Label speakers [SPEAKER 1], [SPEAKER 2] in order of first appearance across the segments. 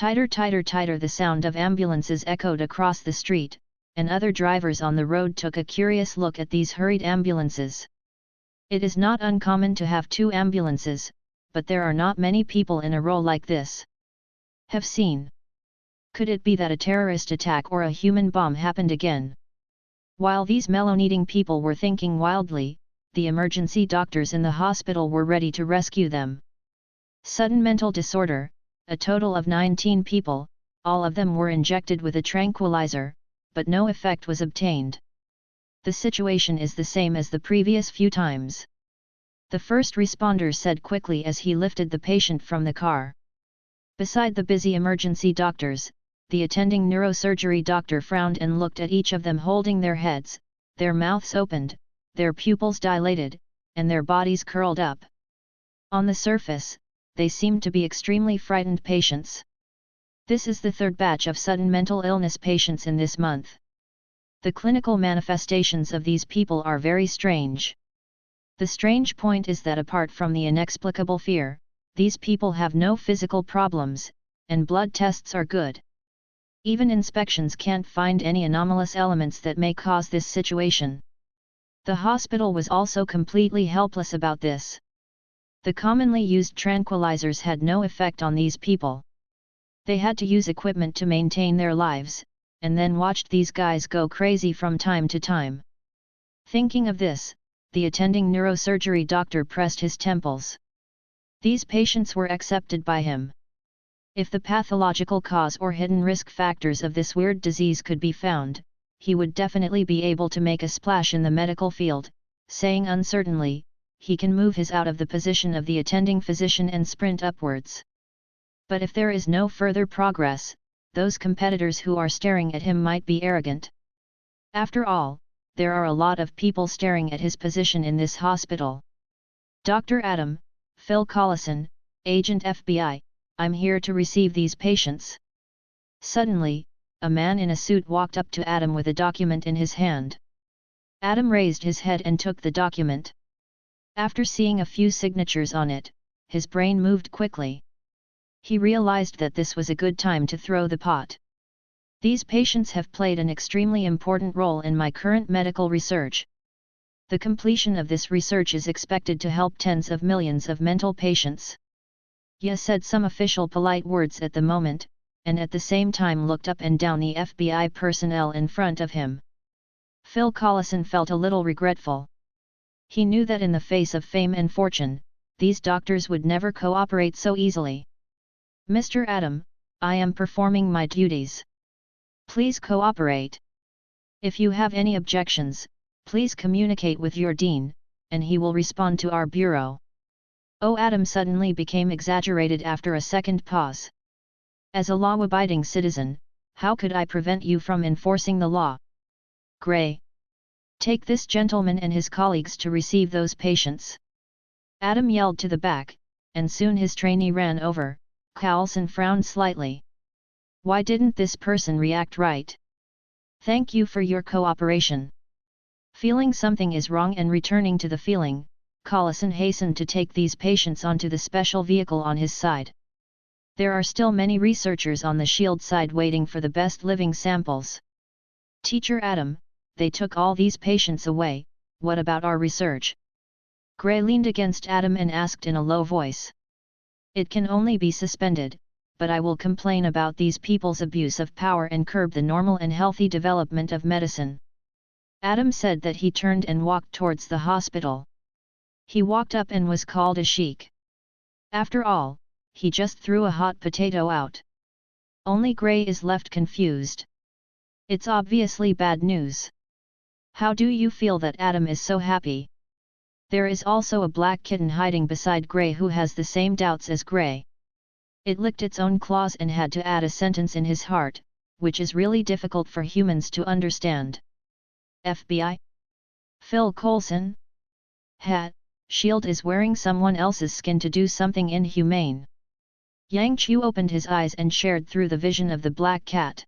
[SPEAKER 1] Tighter, tighter, tighter. The sound of ambulances echoed across the street, and other drivers on the road took a curious look at these hurried ambulances. It is not uncommon to have two ambulances, but there are not many people in a row like this. Have seen. Could it be that a terrorist attack or a human bomb happened again? While these melon-eating people were thinking wildly, the emergency doctors in the hospital were ready to rescue them. Sudden mental disorder. A total of 19 people, all of them were injected with a tranquilizer, but no effect was obtained. The situation is the same as the previous few times. The first responder said quickly as he lifted the patient from the car. Beside the busy emergency doctors, the attending neurosurgery doctor frowned and looked at each of them holding their heads, their mouths opened, their pupils dilated, and their bodies curled up. On the surface, they seemed to be extremely frightened patients. This is the third batch of sudden mental illness patients in this month. The clinical manifestations of these people are very strange. The strange point is that apart from the inexplicable fear, these people have no physical problems, and blood tests are good. Even inspections can't find any anomalous elements that may cause this situation. The hospital was also completely helpless about this. The commonly used tranquilizers had no effect on these people. They had to use equipment to maintain their lives, and then watched these guys go crazy from time to time. Thinking of this, the attending neurosurgery doctor pressed his temples. These patients were accepted by him. If the pathological cause or hidden risk factors of this weird disease could be found, he would definitely be able to make a splash in the medical field, saying uncertainly, he can move his out of the position of the attending physician and sprint upwards. But if there is no further progress, those competitors who are staring at him might be arrogant. After all, there are a lot of people staring at his position in this hospital. Dr. Adam, Phil Collison, Agent FBI, I'm here to receive these patients. Suddenly, a man in a suit walked up to Adam with a document in his hand. Adam raised his head and took the document. After seeing a few signatures on it, his brain moved quickly. He realized that this was a good time to throw the pot. These patients have played an extremely important role in my current medical research. The completion of this research is expected to help tens of millions of mental patients. Ye said some official polite words at the moment, and at the same time looked up and down the FBI personnel in front of him. Phil Collison felt a little regretful. He knew that in the face of fame and fortune, these doctors would never cooperate so easily. Mr. Adam, I am performing my duties. Please cooperate. If you have any objections, please communicate with your dean, and he will respond to our bureau. Oh, Adam suddenly became exaggerated after a second pause. As a law-abiding citizen, how could I prevent you from enforcing the law? Gray. Take this gentleman and his colleagues to receive those patients. Adam yelled to the back, and soon his trainee ran over. Collison frowned slightly. Why didn't this person react right? Thank you for your cooperation. Feeling something is wrong and returning to the feeling, Collison hastened to take these patients onto the special vehicle on his side. There are still many researchers on the shield side waiting for the best living samples. Teacher Adam, they took all these patients away, what about our research? Gray leaned against Adam and asked in a low voice. It can only be suspended, but I will complain about these people's abuse of power and curb the normal and healthy development of medicine. Adam said that he turned and walked towards the hospital. He walked up and was called a sheik. After all, he just threw a hot potato out. Only Gray is left confused. It's obviously bad news. How do you feel that Adam is so happy? There is also a black kitten hiding beside Gray who has the same doubts as Gray. It licked its own claws and had to add a sentence in his heart, which is really difficult for humans to understand. FBI? Phil Coulson? Shield is wearing someone else's skin to do something inhumane. Yang Chu opened his eyes and stared through the vision of the black cat.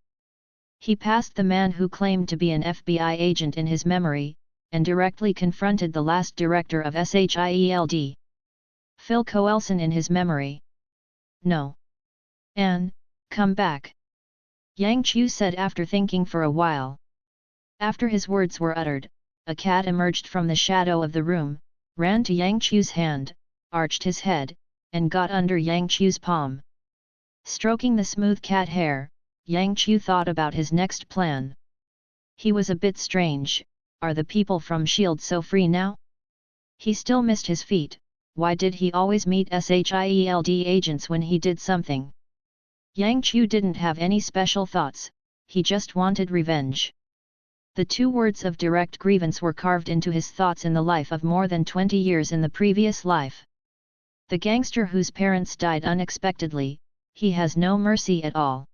[SPEAKER 1] He passed the man who claimed to be an FBI agent in his memory, and directly confronted the last director of SHIELD. Phil Coulson in his memory. No. An, Come back. Yang Qiu said after thinking for a while. After his words were uttered, a cat emerged from the shadow of the room, ran to Yang Qiu's hand, arched his head, and got under Yang Qiu's palm. Stroking the smooth cat hair, Yang Qiu thought about his next plan. He was a bit strange. Are the people from Shield so free now? He still missed his feet. Why did he always meet SHIELD agents when he did something? Yang Qiu didn't have any special thoughts, he just wanted revenge. The two words of direct grievance were carved into his thoughts in the life of more than 20 years in the previous life. The gangster whose parents died unexpectedly, he has no mercy at all.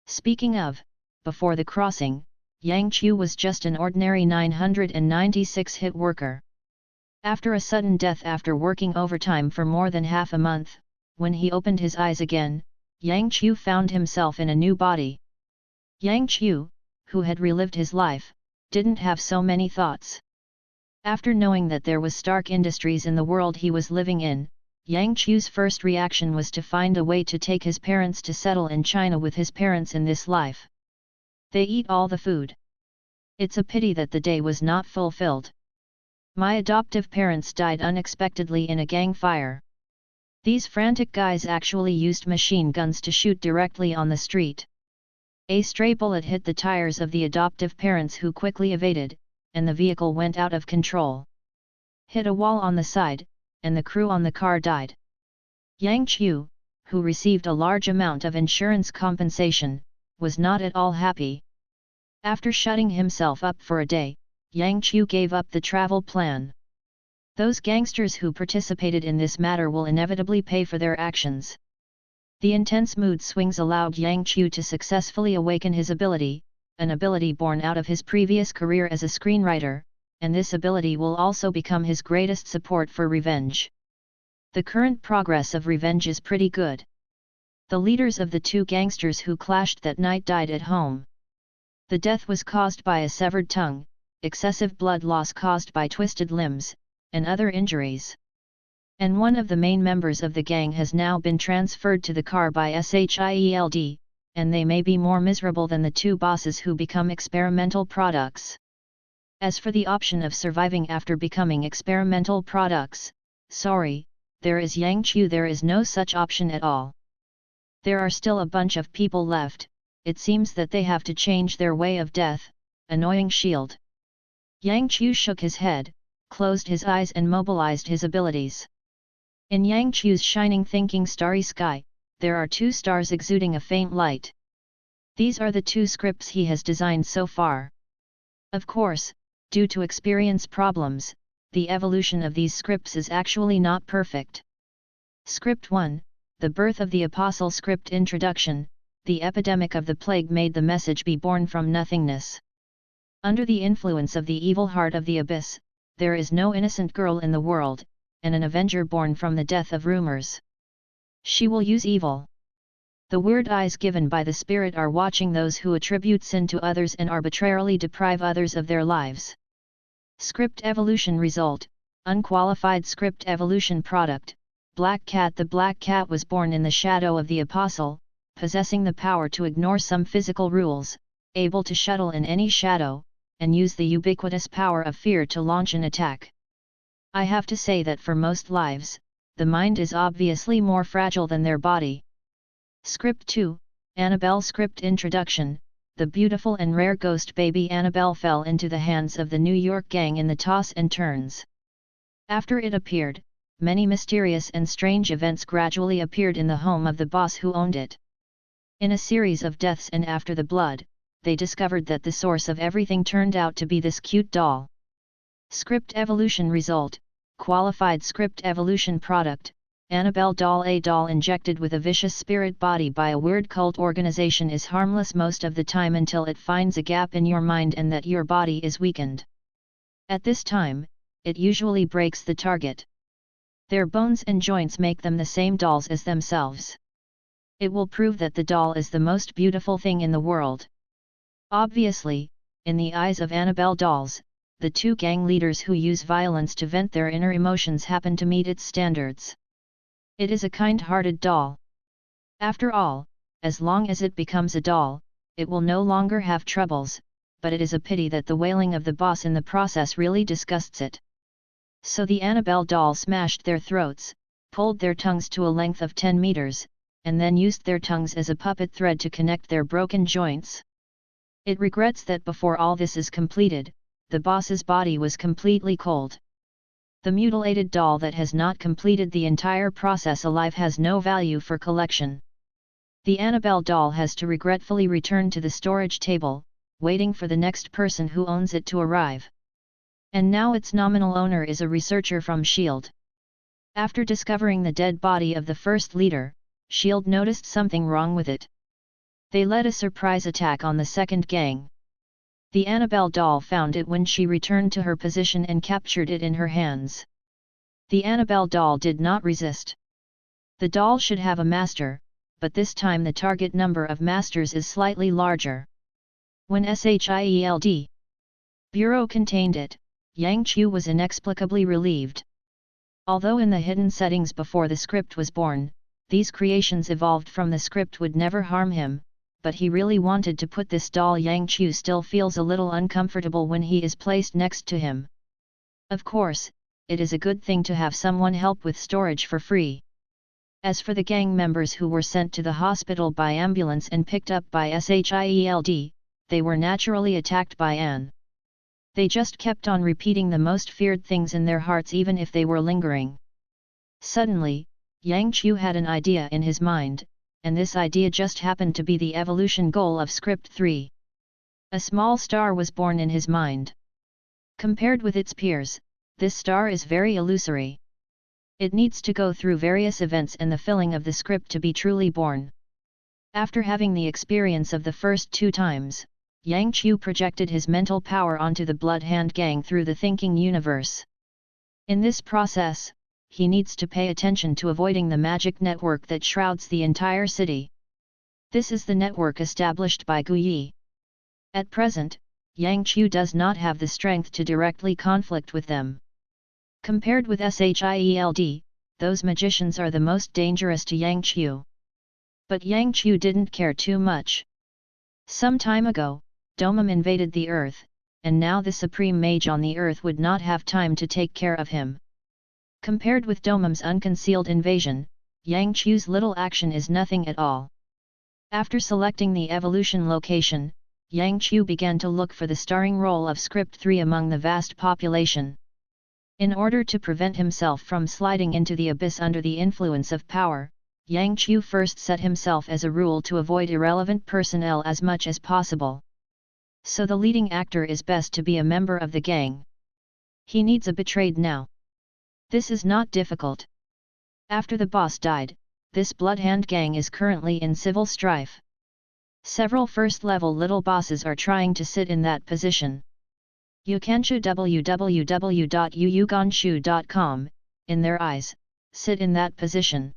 [SPEAKER 1] Speaking of, before the crossing, Yang Qiu was just an ordinary 996-hit worker. After a sudden death after working overtime for more than half a month, when he opened his eyes again, Yang Qiu found himself in a new body. Yang Qiu, who had relived his life, didn't have so many thoughts. After knowing that there was Stark Industries in the world he was living in, Yang Qiu's first reaction was to find a way to take his parents to settle in China with his parents in this life. They eat all the food. It's a pity that the day was not fulfilled. My adoptive parents died unexpectedly in a gang fire. These frantic guys actually used machine guns to shoot directly on the street. A stray bullet hit the tires of the adoptive parents who quickly evaded, and the vehicle went out of control. Hit a wall on the side, and the crew on the car died. Yang Qiu, who received a large amount of insurance compensation, was not at all happy. After shutting himself up for a day, Yang Qiu gave up the travel plan. Those gangsters who participated in this matter will inevitably pay for their actions. The intense mood swings allowed Yang Qiu to successfully awaken his ability, an ability born out of his previous career as a screenwriter, and this ability will also become his greatest support for revenge. The current progress of revenge is pretty good. The leaders of the two gangsters who clashed that night died at home. The death was caused by a severed tongue, excessive blood loss caused by twisted limbs, and other injuries. And one of the main members of the gang has now been transferred to the car by SHIELD, and they may be more miserable than the two bosses who become experimental products. As for the option of surviving after becoming experimental products, sorry, there is Yang Qiu, there is no such option at all. There are still a bunch of people left, it seems that they have to change their way of death, annoying Shield. Yang Qiu shook his head, closed his eyes and mobilized his abilities. In Yang Qiu's shining thinking starry sky, there are two stars exuding a faint light. These are the two scripts he has designed so far. Of course, due to experience problems, the evolution of these scripts is actually not perfect. Script 1, The Birth of the Apostle. Script Introduction, The epidemic of the plague made the message be born from nothingness. Under the influence of the evil heart of the abyss, there is no innocent girl in the world, and an avenger born from the death of rumors. She will use evil. The weird eyes given by the spirit are watching those who attribute sin to others and arbitrarily deprive others of their lives. Script evolution result, unqualified script evolution product, Black Cat. The Black Cat was born in the shadow of the Apostle, possessing the power to ignore some physical rules, able to shuttle in any shadow, and use the ubiquitous power of fear to launch an attack. I have to say that for most lives, the mind is obviously more fragile than their body. Script 2, Annabelle. Script introduction, the beautiful and rare ghost baby Annabelle fell into the hands of the New York gang in the toss and turns. After it appeared, many mysterious and strange events gradually appeared in the home of the boss who owned it. In a series of deaths and after the blood, they discovered that the source of everything turned out to be this cute doll. Script evolution result, qualified script evolution product, Annabelle doll. A doll injected with a vicious spirit body by a weird cult organization is harmless most of the time until it finds a gap in your mind and that your body is weakened. At this time, it usually breaks the target. Their bones and joints make them the same dolls as themselves. It will prove that the doll is the most beautiful thing in the world. Obviously, in the eyes of Annabelle dolls, the two gang leaders who use violence to vent their inner emotions happen to meet its standards. It is a kind-hearted doll. After all, as long as it becomes a doll, it will no longer have troubles, but it is a pity that the wailing of the boss in the process really disgusts it. So the Annabelle doll smashed their throats, pulled their tongues to a length of 10 meters, and then used their tongues as a puppet thread to connect their broken joints. It regrets that before all this is completed, the boss's body was completely cold. The mutilated doll that has not completed the entire process alive has no value for collection. The Annabelle doll has to regretfully return to the storage table, waiting for the next person who owns it to arrive. And now its nominal owner is a researcher from S.H.I.E.L.D. After discovering the dead body of the first leader, S.H.I.E.L.D. noticed something wrong with it. They led a surprise attack on the second gang. The Annabelle doll found it when she returned to her position and captured it in her hands. The Annabelle doll did not resist. The doll should have a master, but this time the target number of masters is slightly larger. When S.H.I.E.L.D. Bureau contained it, Yang Qiu was inexplicably relieved. Although in the hidden settings before the script was born, these creations evolved from the script would never harm him, but he really wanted to put this doll. Yang Qiu still feels a little uncomfortable when he is placed next to him. Of course, it is a good thing to have someone help with storage for free. As for the gang members who were sent to the hospital by ambulance and picked up by S.H.I.E.L.D., they were naturally attacked by Anne. They just kept on repeating the most feared things in their hearts even if they were lingering. Suddenly, Yang Qiu had an idea in his mind, and this idea just happened to be the evolution goal of Script 3. A small star was born in his mind. Compared with its peers, this star is very illusory. It needs to go through various events and the filling of the script to be truly born. After having the experience of the first 2 times, Yang Qiu projected his mental power onto the Blood Hand Gang through the thinking universe. In this process, he needs to pay attention to avoiding the magic network that shrouds the entire city. This is the network established by Gu Yi. At present, Yang Qiu does not have the strength to directly conflict with them. Compared with S.H.I.E.L.D., those magicians are the most dangerous to Yang Qiu. But Yang Qiu didn't care too much. Some time ago, Domum invaded the earth, and now the supreme mage on the earth would not have time to take care of him. Compared with Domum's unconcealed invasion, Yang Qiu's little action is nothing at all. After selecting the evolution location, Yang Qiu began to look for the starring role of Script 3 among the vast population. In order to prevent himself from sliding into the abyss under the influence of power, Yang Qiu first set himself as a rule to avoid irrelevant personnel as much as possible. So the leading actor is best to be a member of the gang. He needs a betrayed now. This is not difficult. After the boss died, this Blood Hand Gang is currently in civil strife. Several first-level little bosses are trying to sit in that position. Yukanshu www.yuyuganshu.com, in their eyes, sit in that position.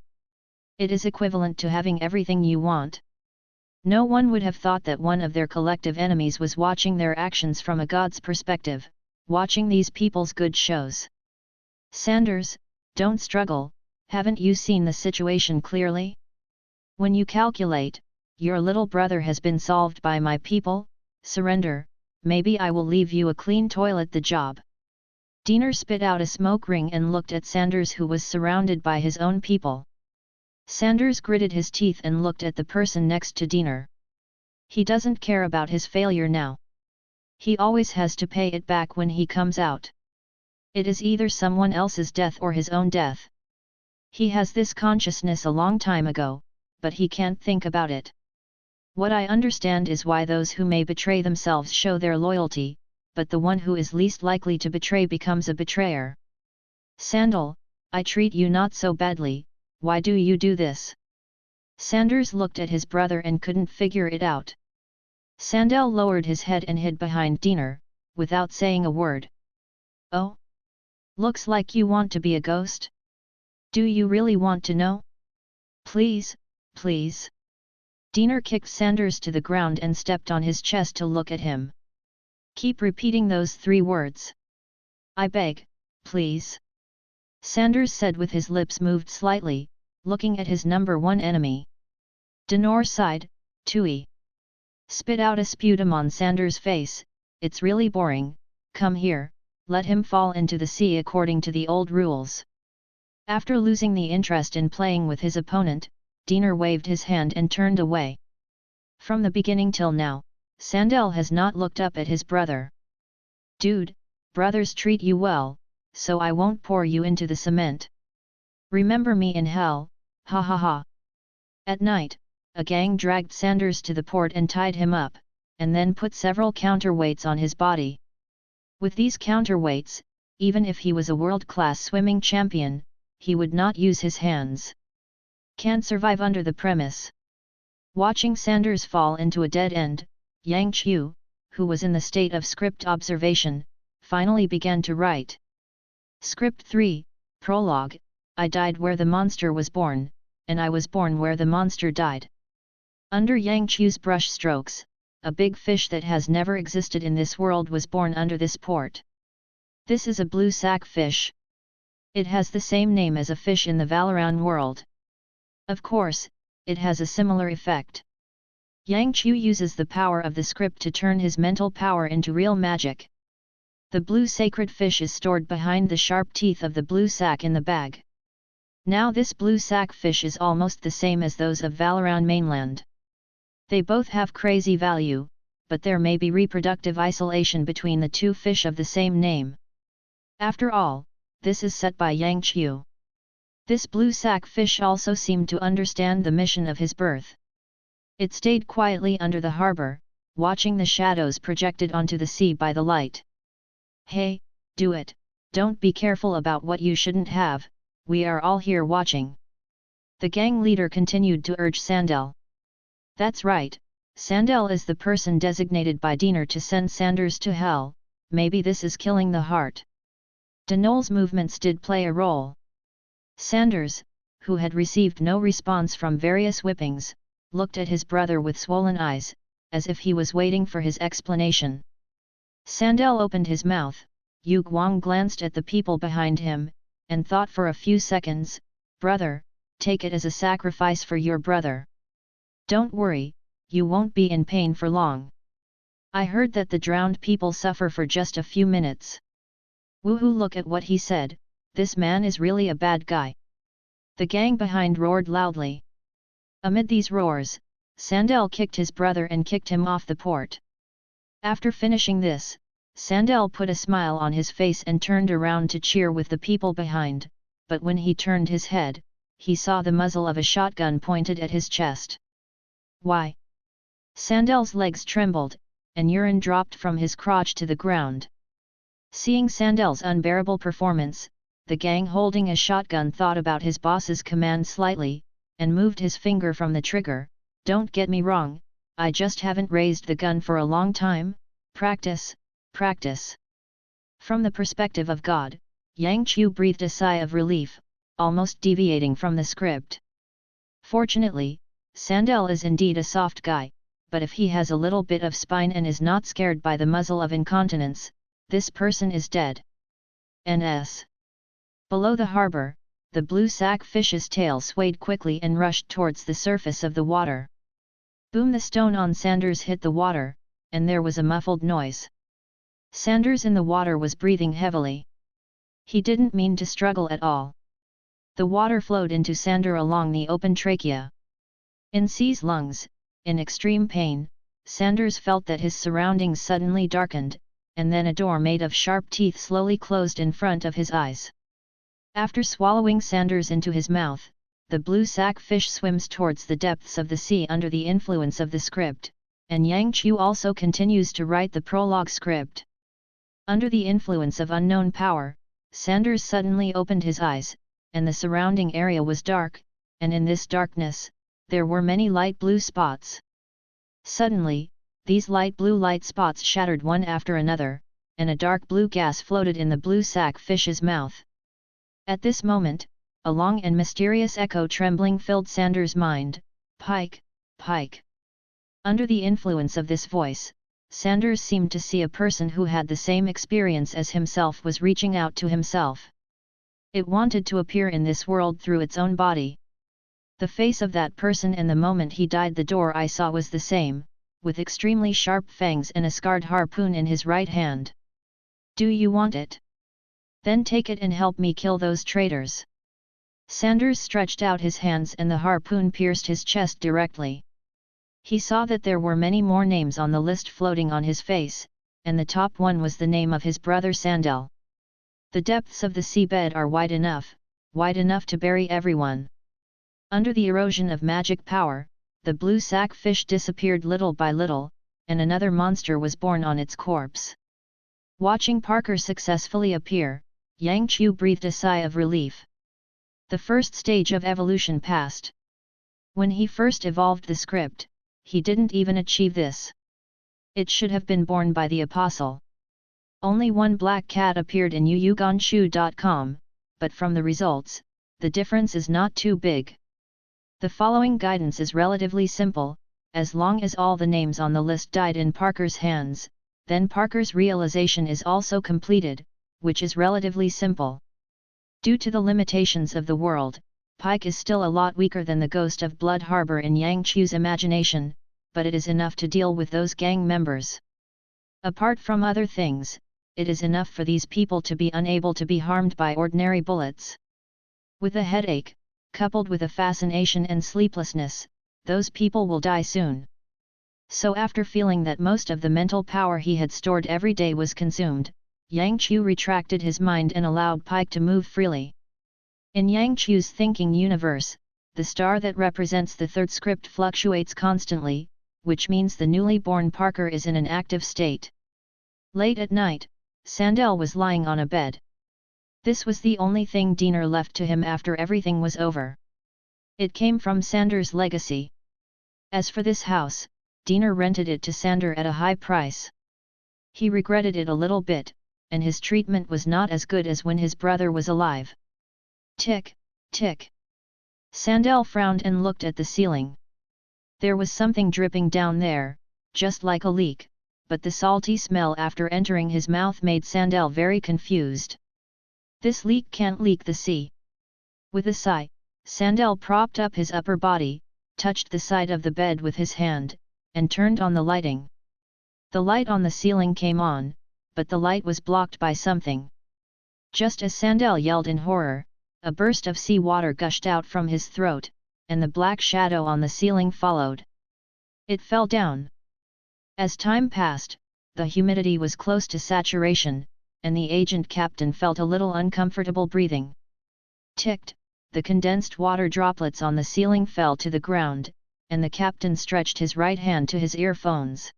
[SPEAKER 1] It is equivalent to having everything you want. No one would have thought that one of their collective enemies was watching their actions from a god's perspective, watching these people's good shows. Sanders, don't struggle, haven't you seen the situation clearly? When you calculate, your little brother has been solved by my people, surrender. Maybe I will leave you a clean toilet the job. Diener spit out a smoke ring and looked at Sanders, who was surrounded by his own people. Sanders gritted his teeth and looked at the person next to Diener. He doesn't care about his failure now. He always has to pay it back when he comes out. It is either someone else's death or his own death. He has this consciousness a long time ago, but he can't think about it. What I understand is why those who may betray themselves show their loyalty, but the one who is least likely to betray becomes a betrayer. Sandal, I treat you not so badly, why do you do this? Sanders looked at his brother and couldn't figure it out. Sandal lowered his head and hid behind Diener, without saying a word. Oh? Looks like you want to be a ghost? Do you really want to know? Please, please. Diener kicked Sanders to the ground and stepped on his chest to look at him. Keep repeating those 3 words. I beg, please. Sanders said with his lips moved slightly, looking at his number 1 enemy. Denor sighed, Tui. Spit out a sputum on Sanders' face, it's really boring, come here, let him fall into the sea according to the old rules. After losing the interest in playing with his opponent, Diener waved his hand and turned away. From the beginning till now, Sandel has not looked up at his brother. Dude, brothers treat you well, so I won't pour you into the cement. Remember me in hell, ha ha ha. At night, a gang dragged Sanders to the port and tied him up, and then put several counterweights on his body. With these counterweights, even if he was a world-class swimming champion, he would not use his hands. Can't survive under the premise. Watching Sanders fall into a dead end, Yang Qiu, who was in the state of script observation, finally began to write. Script 3, Prologue, I died where the monster was born, and I was born where the monster died. Under Yang Qiu's brush strokes, a big fish that has never existed in this world was born under this port. This is a blue sack fish. It has the same name as a fish in the Valoran world. Of course, it has a similar effect. Yang Qiu uses the power of the script to turn his mental power into real magic. The blue sacred fish is stored behind the sharp teeth of the blue sack in the bag. Now this blue sack fish is almost the same as those of Valoran mainland. They both have crazy value, but there may be reproductive isolation between the two fish of the same name. After all, this is set by Yang Qiu. This blue sack fish also seemed to understand the mission of his birth. It stayed quietly under the harbor, watching the shadows projected onto the sea by the light. Hey, do it, don't be careful about what you shouldn't have, we are all here watching. The gang leader continued to urge Sandel. That's right, Sandel is the person designated by Diener to send Sanders to hell, maybe this is killing the heart. Denol's movements did play a role. Sanders, who had received no response from various whippings, looked at his brother with swollen eyes, as if he was waiting for his explanation. Sandel opened his mouth, Yu Guang glanced at the people behind him, and thought for a few seconds, brother, take it as a sacrifice for your brother. Don't worry, you won't be in pain for long. I heard that the drowned people suffer for just a few minutes. Woohoo, look at what he said, this man is really a bad guy. The gang behind roared loudly. Amid these roars, Sandel kicked his brother and kicked him off the port. After finishing this, Sandel put a smile on his face and turned around to cheer with the people behind, but when he turned his head, he saw the muzzle of a shotgun pointed at his chest. Why? Sandel's legs trembled, and urine dropped from his crotch to the ground. Seeing Sandel's unbearable performance, the gang holding a shotgun thought about his boss's command slightly, and moved his finger from the trigger. Don't get me wrong, I just haven't raised the gun for a long time, practice, practice. From the perspective of God, Yang Qiu breathed a sigh of relief, almost deviating from the script. Fortunately, Sandel is indeed a soft guy, but if he has a little bit of spine and is not scared by the muzzle of incontinence, this person is dead. N.S. Below the harbor, the blue sack fish's tail swayed quickly and rushed towards the surface of the water. Boom! The stone on Sanders hit the water, and there was a muffled noise. Sanders in the water was breathing heavily. He didn't mean to struggle at all. The water flowed into Sander along the open trachea. In C's lungs, in extreme pain, Sanders felt that his surroundings suddenly darkened, and then a door made of sharp teeth slowly closed in front of his eyes. After swallowing Sanders into his mouth, the blue sack fish swims towards the depths of the sea under the influence of the script, and Yang Qiu also continues to write the prologue script. Under the influence of unknown power, Sanders suddenly opened his eyes, and the surrounding area was dark, and in this darkness, there were many light blue spots. Suddenly, these light blue light spots shattered one after another, and a dark blue gas floated in the blue sack fish's mouth. At this moment, a long and mysterious echo trembling filled Sanders' mind, Pike, Pike. Under the influence of this voice, Sanders seemed to see a person who had the same experience as himself was reaching out to himself. It wanted to appear in this world through its own body. The face of that person and the moment he died the door I saw was the same, with extremely sharp fangs and a scarred harpoon in his right hand. Do you want it? Then take it and help me kill those traitors. Sanders stretched out his hands and the harpoon pierced his chest directly. He saw that there were many more names on the list floating on his face, and the top one was the name of his brother Sandel. The depths of the seabed are wide enough to bury everyone. Under the erosion of magic power, the blue sack fish disappeared little by little, and another monster was born on its corpse. Watching Parker successfully appear, Yang Qiu breathed a sigh of relief. The first stage of evolution passed. When he first evolved the script, he didn't even achieve this. It should have been born by the apostle. Only one black cat appeared in yuyuganshu.com, but from the results, the difference is not too big. The following guidance is relatively simple: as long as all the names on the list died in Parker's hands, then Parker's realization is also completed, which is relatively simple. Due to the limitations of the world, Pike is still a lot weaker than the ghost of Blood Harbor in Yang Qiu's imagination, but it is enough to deal with those gang members. Apart from other things, it is enough for these people to be unable to be harmed by ordinary bullets. With a headache, coupled with a fascination and sleeplessness, those people will die soon. So after feeling that most of the mental power he had stored every day was consumed, Yang Qiu retracted his mind and allowed Pike to move freely. In Yang Qiu's thinking universe, the star that represents the third script fluctuates constantly, which means the newly born Parker is in an active state. Late at night, Sandel was lying on a bed. This was the only thing Diener left to him after everything was over. It came from Sanders' legacy. As for this house, Diener rented it to Sander at a high price. He regretted it a little bit, and his treatment was not as good as when his brother was alive. Tick, tick. Sandel frowned and looked at the ceiling. There was something dripping down there, just like a leak, but the salty smell after entering his mouth made Sandel very confused. This leak can't leak the sea. With a sigh, Sandel propped up his upper body, touched the side of the bed with his hand, and turned on the lighting. The light on the ceiling came on, but the light was blocked by something. Just as Sandel yelled in horror, a burst of sea water gushed out from his throat, and the black shadow on the ceiling followed. It fell down. As time passed, the humidity was close to saturation, and the agent captain felt a little uncomfortable breathing. Ticked, the condensed water droplets on the ceiling fell to the ground, and the captain stretched his right hand to his earphones.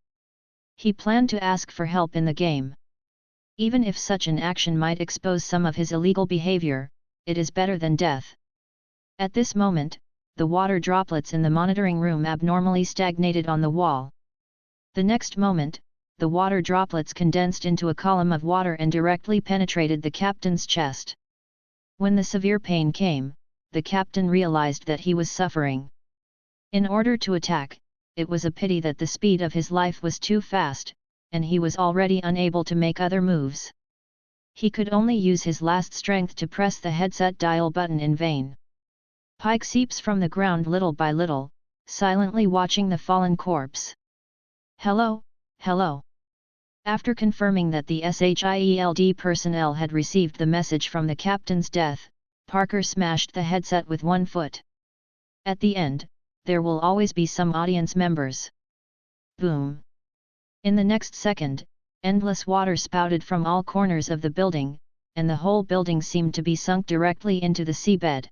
[SPEAKER 1] He planned to ask for help in the game. Even if such an action might expose some of his illegal behavior, it is better than death. At this moment, the water droplets in the monitoring room abnormally stagnated on the wall. The next moment, the water droplets condensed into a column of water and directly penetrated the captain's chest. When the severe pain came, the captain realized that he was suffering. In order to attack, it was a pity that the speed of his life was too fast, and he was already unable to make other moves. He could only use his last strength to press the headset dial button in vain. Pike seeps from the ground little by little, silently watching the fallen corpse. Hello, hello. After confirming that the SHIELD personnel had received the message from the captain's death, Parker smashed the headset with one foot. At the end, there will always be some audience members. Boom. In the next second, endless water spouted from all corners of the building, and the whole building seemed to be sunk directly into the seabed.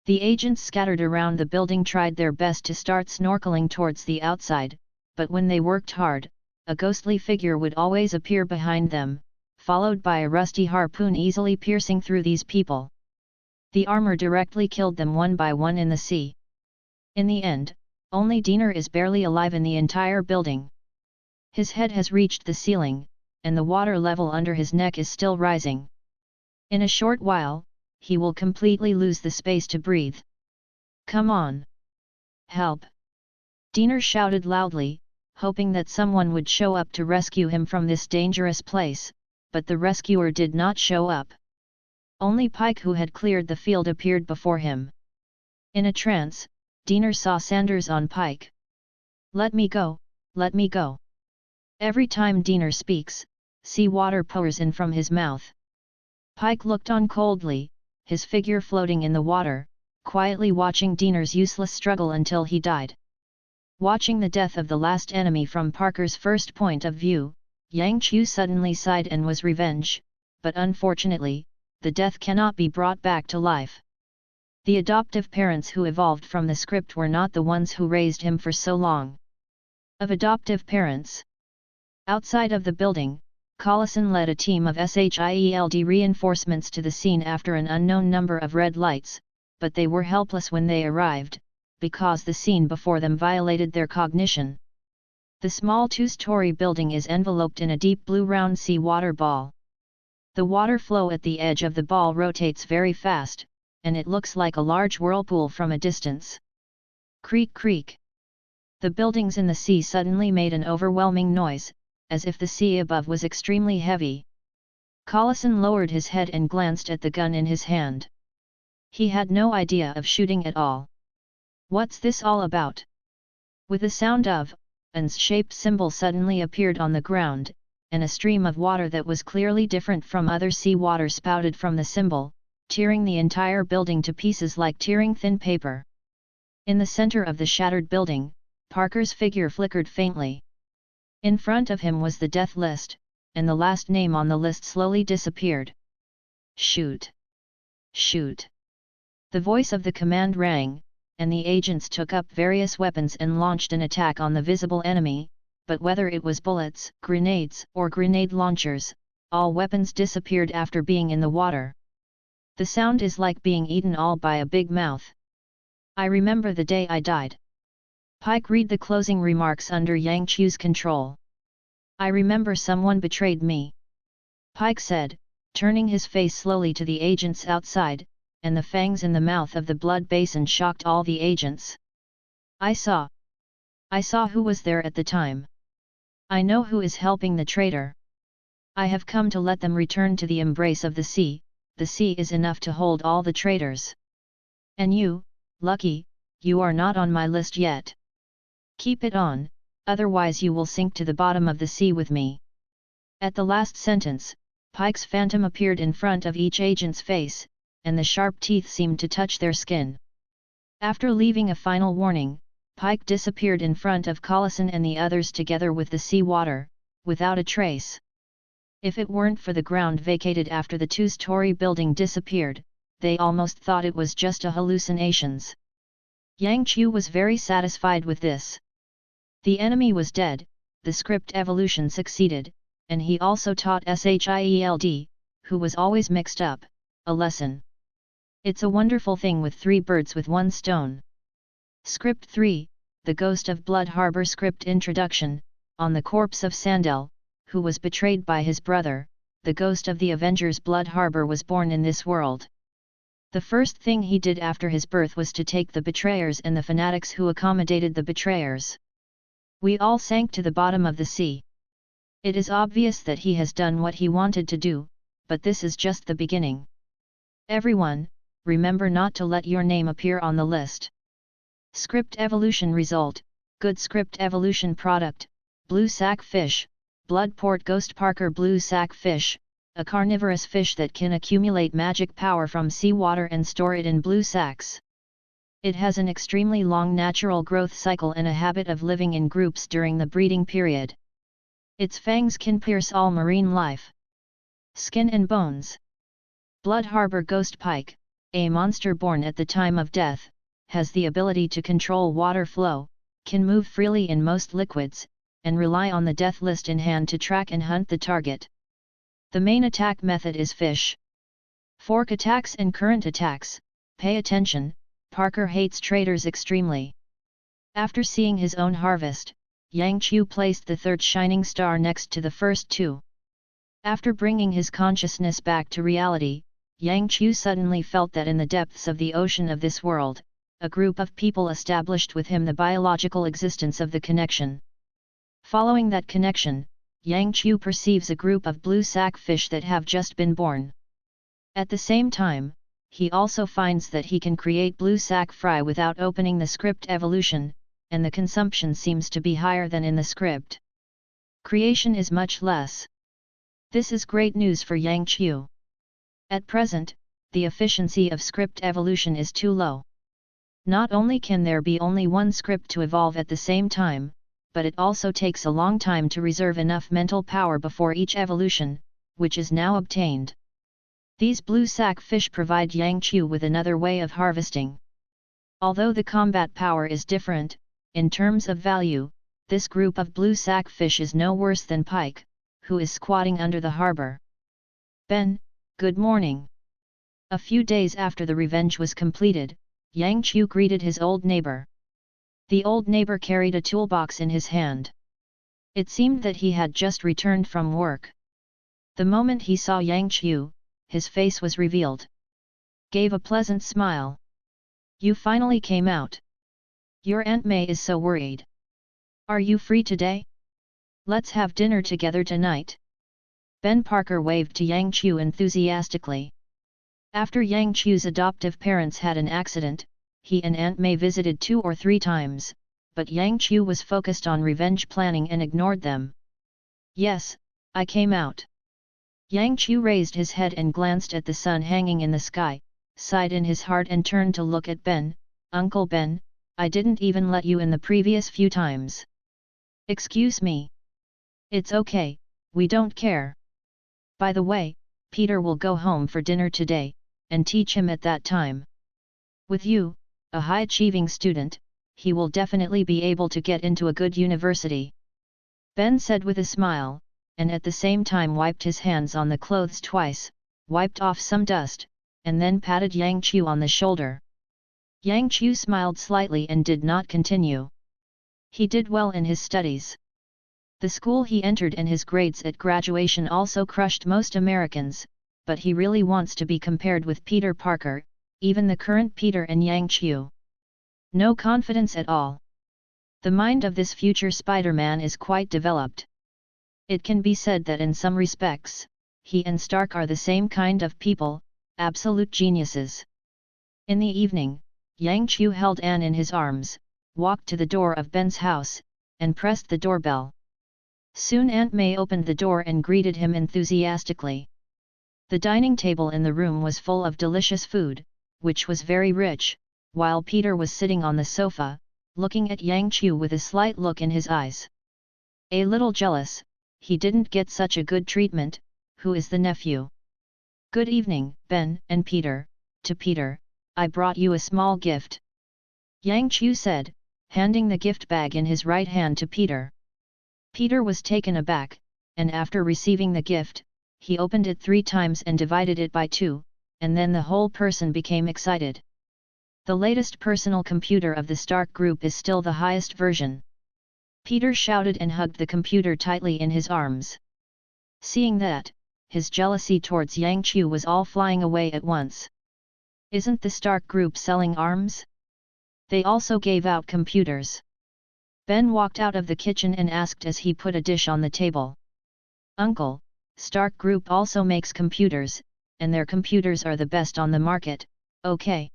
[SPEAKER 1] The agents scattered around the building tried their best to start snorkeling towards the outside, but when they worked hard, a ghostly figure would always appear behind them, followed by a rusty harpoon easily piercing through these people. The armor directly killed them one by one in the sea. In the end, only Diener is barely alive in the entire building. His head has reached the ceiling, and the water level under his neck is still rising. In a short while, he will completely lose the space to breathe. Come on! Help! Diener shouted loudly, hoping that someone would show up to rescue him from this dangerous place, but the rescuer did not show up. Only Pike, who had cleared the field, appeared before him. In a trance, Diener saw Sanders on Pike. "Let me go, let me go." Every time Diener speaks, sea water pours in from his mouth. Pike looked on coldly, his figure floating in the water, quietly watching Diener's useless struggle until he died. Watching the death of the last enemy from Parker's first point of view, Yang Qiu suddenly sighed and was revenge, but unfortunately, the death cannot be brought back to life. The adoptive parents who evolved from the script were not the ones who raised him for so long. Of adoptive parents. Outside of the building, Collison led a team of SHIELD reinforcements to the scene after an unknown number of red lights, but they were helpless when they arrived, because the scene before them violated their cognition. The small two-story building is enveloped in a deep blue round sea water ball. The water flow at the edge of the ball rotates very fast, and it looks like a large whirlpool from a distance. Creak creak. The buildings in the sea suddenly made an overwhelming noise, as if the sea above was extremely heavy. Collison lowered his head and glanced at the gun in his hand. He had no idea of shooting at all. What's this all about? With the sound of, an's shaped symbol suddenly appeared on the ground, and a stream of water that was clearly different from other sea water spouted from the symbol, tearing the entire building to pieces like tearing thin paper. In the center of the shattered building, Parker's figure flickered faintly. In front of him was the death list, and the last name on the list slowly disappeared. "Shoot! Shoot!" The voice of the command rang, and the agents took up various weapons and launched an attack on the visible enemy, but whether it was bullets, grenades, or grenade launchers, all weapons disappeared after being in the water. The sound is like being eaten all by a big mouth. "I remember the day I died." Pike read the closing remarks under Yang Qiu's control. "I remember someone betrayed me," Pike said, turning his face slowly to the agents outside, and the fangs in the mouth of the blood basin shocked all the agents. I saw who was there at the time. I know who is helping the traitor. I have come to let them return to the embrace of the sea is enough to hold all the traitors. And you, Lucky, you are not on my list yet. Keep it on, otherwise you will sink to the bottom of the sea with me." At the last sentence, Pike's phantom appeared in front of each agent's face, and the sharp teeth seemed to touch their skin. After leaving a final warning, Pike disappeared in front of Collison and the others together with the sea water, without a trace. If it weren't for the ground vacated after the two-story building disappeared, they almost thought it was just a hallucinations. Yang Qiu was very satisfied with this. The enemy was dead, the script evolution succeeded, and he also taught SHIELD, who was always mixed up, a lesson. It's a wonderful thing with 3 birds with 1 stone. Script 3, The Ghost of Blood Harbor. Script Introduction. On the corpse of Sandel, who was betrayed by his brother, the ghost of the Avengers Blood Harbor was born in this world. The first thing he did after his birth was to take the betrayers and the fanatics who accommodated the betrayers. We all sank to the bottom of the sea. It is obvious that he has done what he wanted to do, but this is just the beginning. Everyone, remember not to let your name appear on the list. Script evolution result, good script evolution product, blue sack fish, bloodport ghost. Parker blue sack fish, a carnivorous fish that can accumulate magic power from seawater and store it in blue sacks. It has an extremely long natural growth cycle and a habit of living in groups during the breeding period. Its fangs can pierce all marine life. Skin and bones. Blood Harbor Ghost Pike, a monster born at the time of death, has the ability to control water flow, can move freely in most liquids, and rely on the death list in hand to track and hunt the target. The main attack method is fish. Fork attacks and current attacks. Pay attention, Parker hates traitors extremely. After seeing his own harvest, Yang Qiu placed the 3rd shining star next to the first 2. After bringing his consciousness back to reality, Yang Qiu suddenly felt that in the depths of the ocean of this world, a group of people established with him the biological existence of the connection. Following that connection, Yang Qiu perceives a group of blue sack fish that have just been born. At the same time, he also finds that he can create blue sack fry without opening the script evolution, and the consumption seems to be higher than in the script. Creation is much less. This is great news for Yang Qiu. At present, the efficiency of script evolution is too low. Not only can there be only one script to evolve at the same time, but it also takes a long time to reserve enough mental power before each evolution, which is now obtained. These blue sack fish provide Yang Qiu with another way of harvesting. Although the combat power is different, in terms of value, this group of blue sack fish is no worse than Pike, who is squatting under the harbor. Ben, good morning. A few days after the revenge was completed, Yang Qiu greeted his old neighbor. The old neighbor carried a toolbox in his hand. It seemed that he had just returned from work. The moment he saw Yang Qiu, his face was revealed. Gave a pleasant smile. You finally came out. Your Aunt May is so worried. Are you free today? Let's have dinner together tonight. Ben Parker waved to Yang Qiu enthusiastically. After Yang Qiu's adoptive parents had an accident, he and Aunt May visited 2 or 3 times, but Yang Qiu was focused on revenge planning and ignored them. Yes, I came out. Yang Qiu raised his head and glanced at the sun hanging in the sky, sighed in his heart and turned to look at Ben. Uncle Ben, I didn't even let you in the previous few times. Excuse me. It's okay, we don't care. By the way, Peter will go home for dinner today, and teach him at that time. With you, a high-achieving student, he will definitely be able to get into a good university. Ben said with a smile, and at the same time wiped his hands on the clothes twice, wiped off some dust, and then patted Yang Qiu on the shoulder. Yang Qiu smiled slightly and did not continue. He did well in his studies. The school he entered and his grades at graduation also crushed most Americans, but he really wants to be compared with Peter Parker, even the current Peter and Yang Qiu. No confidence at all. The mind of this future Spider-Man is quite developed. It can be said that in some respects, he and Stark are the same kind of people, absolute geniuses. In the evening, Yang Qiu held Anne in his arms, walked to the door of Ben's house, and pressed the doorbell. Soon Aunt May opened the door and greeted him enthusiastically. The dining table in the room was full of delicious food, which was very rich, while Peter was sitting on the sofa, looking at Yang Qiu with a slight look in his eyes. A little jealous, he didn't get such a good treatment. Who is the nephew? Good evening, Ben and Peter. To Peter, I brought you a small gift. Yang Qiu said, handing the gift bag in his right hand to Peter. Peter was taken aback, and after receiving the gift, he opened it 3 times and divided it by 2, and then the whole person became excited. The latest personal computer of the Stark Group is still the highest version. Peter shouted and hugged the computer tightly in his arms. Seeing that, his jealousy towards Yang Qiu was all flying away at once. Isn't the Stark Group selling arms? They also gave out computers. Ben walked out of the kitchen and asked as he put a dish on the table. Uncle, Stark Group also makes computers, and their computers are the best on the market, okay?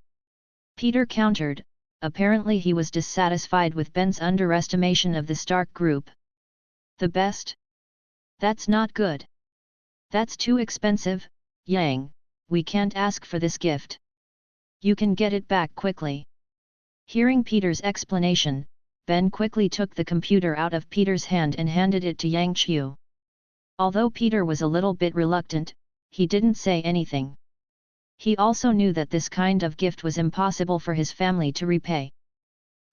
[SPEAKER 1] Peter countered. Apparently he was dissatisfied with Ben's underestimation of the Stark Group. The best? That's not good. That's too expensive, Yang, we can't ask for this gift. You can get it back quickly. Hearing Peter's explanation, Ben quickly took the computer out of Peter's hand and handed it to Yang Qiu. Although Peter was a little bit reluctant, he didn't say anything. He also knew that this kind of gift was impossible for his family to repay.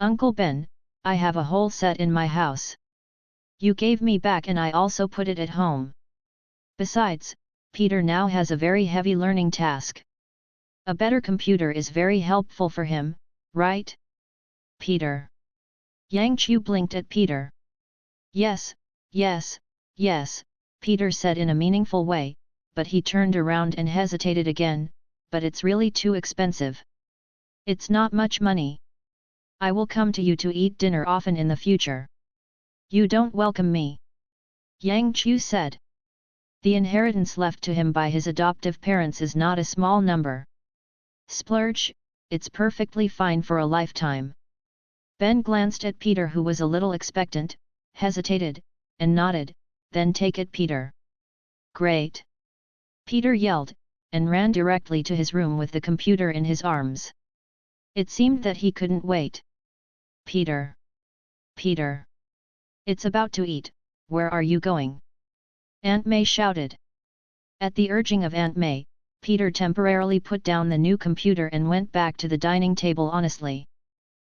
[SPEAKER 1] Uncle Ben, I have a whole set in my house. You gave me back and I also put it at home. Besides, Peter now has a very heavy learning task. A better computer is very helpful for him, right? Peter. Yang Qiu blinked at Peter. Yes, yes, yes, Peter said in a meaningful way, but he turned around and hesitated again, but it's really too expensive. It's not much money. I will come to you to eat dinner often in the future. You don't welcome me. Yang Qiu said. The inheritance left to him by his adoptive parents is not a small number. Splurge, it's perfectly fine for a lifetime. Ben glanced at Peter, who was a little expectant, hesitated, and nodded. Then take it, Peter. Great! Peter yelled, and ran directly to his room with the computer in his arms. It seemed that he couldn't wait. Peter! Peter! It's about to eat, where are you going? Aunt May shouted. At the urging of Aunt May, Peter temporarily put down the new computer and went back to the dining table honestly.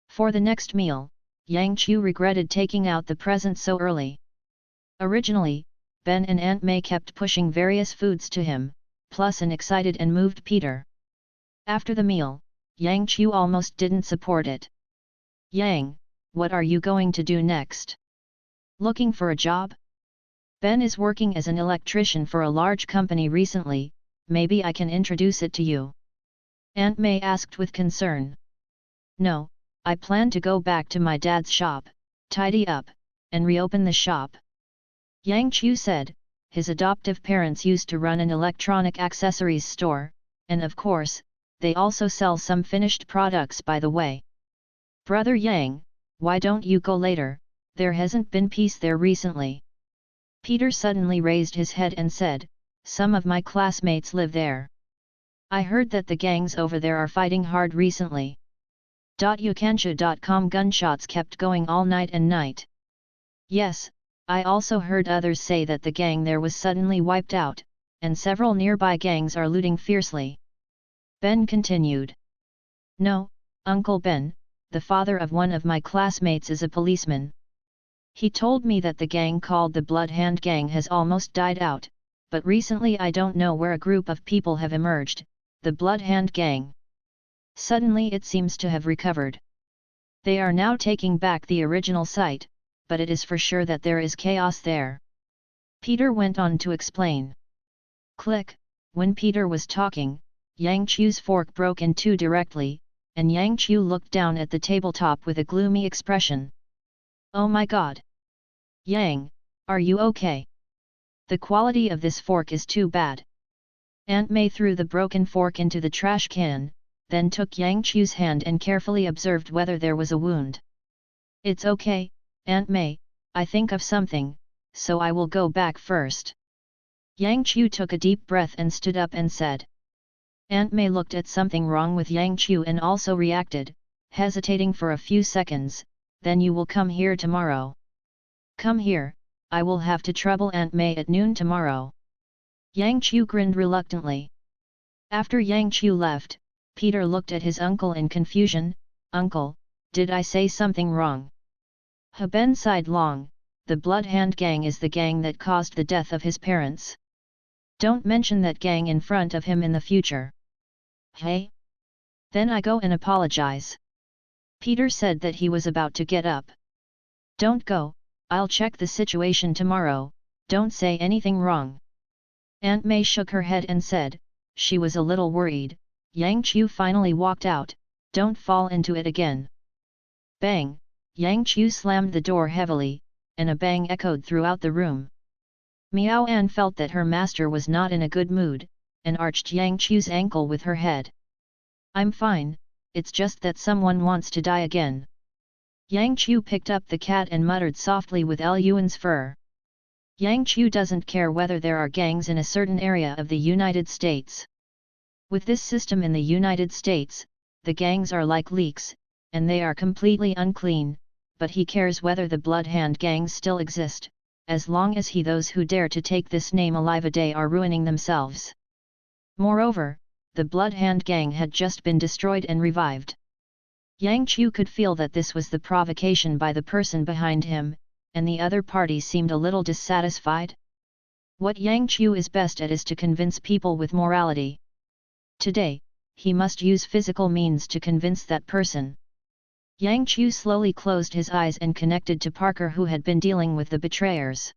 [SPEAKER 1] For the next meal, Yang Qiu regretted taking out the present so early. Originally, Ben and Aunt May kept pushing various foods to him, plus an excited and moved Peter. After the meal, Yang Qiu almost didn't support it. Yang, what are you going to do next? Looking for a job? Ben is working as an electrician for a large company recently, maybe I can introduce it to you. Aunt May asked with concern. No, I plan to go back to my dad's shop, tidy up, and reopen the shop. Yang Qiu said. His adoptive parents used to run an electronic accessories store, and of course, they also sell some finished products by the way. Brother Yang, why don't you go later? There hasn't been peace there recently. Peter suddenly raised his head and said, some of my classmates live there. I heard that the gangs over there are fighting hard recently. Youkansha.com gunshots kept going all night and night. Yes, I also heard others say that the gang there was suddenly wiped out, and several nearby gangs are looting fiercely. Ben continued. No, Uncle Ben, the father of one of my classmates is a policeman. He told me that the gang called the Blood Hand Gang has almost died out, but recently I don't know where a group of people have emerged, the Blood Hand Gang. Suddenly it seems to have recovered. They are now taking back the original site, but it is for sure that there is chaos there. Peter went on to explain. Click, when Peter was talking, Yang Qiu's fork broke in two directly, and Yang Qiu looked down at the tabletop with a gloomy expression. Oh my god! Yang, are you okay? The quality of this fork is too bad. Aunt May threw the broken fork into the trash can, then took Yang Qiu's hand and carefully observed whether there was a wound. It's okay, Aunt May, I think of something, so I will go back first. Yang Qiu took a deep breath and stood up and said. Aunt May looked at something wrong with Yang Qiu and also reacted, hesitating for a few seconds, then you will come here tomorrow. Come here, I will have to trouble Aunt May at noon tomorrow. Yang Qiu grinned reluctantly. After Yang Qiu left, Peter looked at his uncle in confusion. Uncle, did I say something wrong? Ben sighed long. The Blood Hand Gang is the gang that caused the death of his parents. Don't mention that gang in front of him in the future. Hey? Then I go and apologize. Peter said that he was about to get up. Don't go, I'll check the situation tomorrow, don't say anything wrong. Aunt May shook her head and said, she was a little worried. Yang Qiu finally walked out, don't fall into it again. Bang, Yang Qiu slammed the door heavily, and a bang echoed throughout the room. Miao An felt that her master was not in a good mood, and arched Yang Qiu's ankle with her head. I'm fine, it's just that someone wants to die again. Yang Qiu picked up the cat and muttered softly with Yuan's fur. Yang Qiu doesn't care whether there are gangs in a certain area of the United States. With this system in the United States, the gangs are like leaks, and they are completely unclean, but he cares whether the Blood Hand gangs still exist, as long as those who dare to take this name alive a day are ruining themselves. Moreover, the Blood Hand gang had just been destroyed and revived. Yang Qiu could feel that this was the provocation by the person behind him, and the other party seemed a little dissatisfied. What Yang Qiu is best at is to convince people with morality. Today, he must use physical means to convince that person. Yang Qiu slowly closed his eyes and connected to Parker, who had been dealing with the betrayers.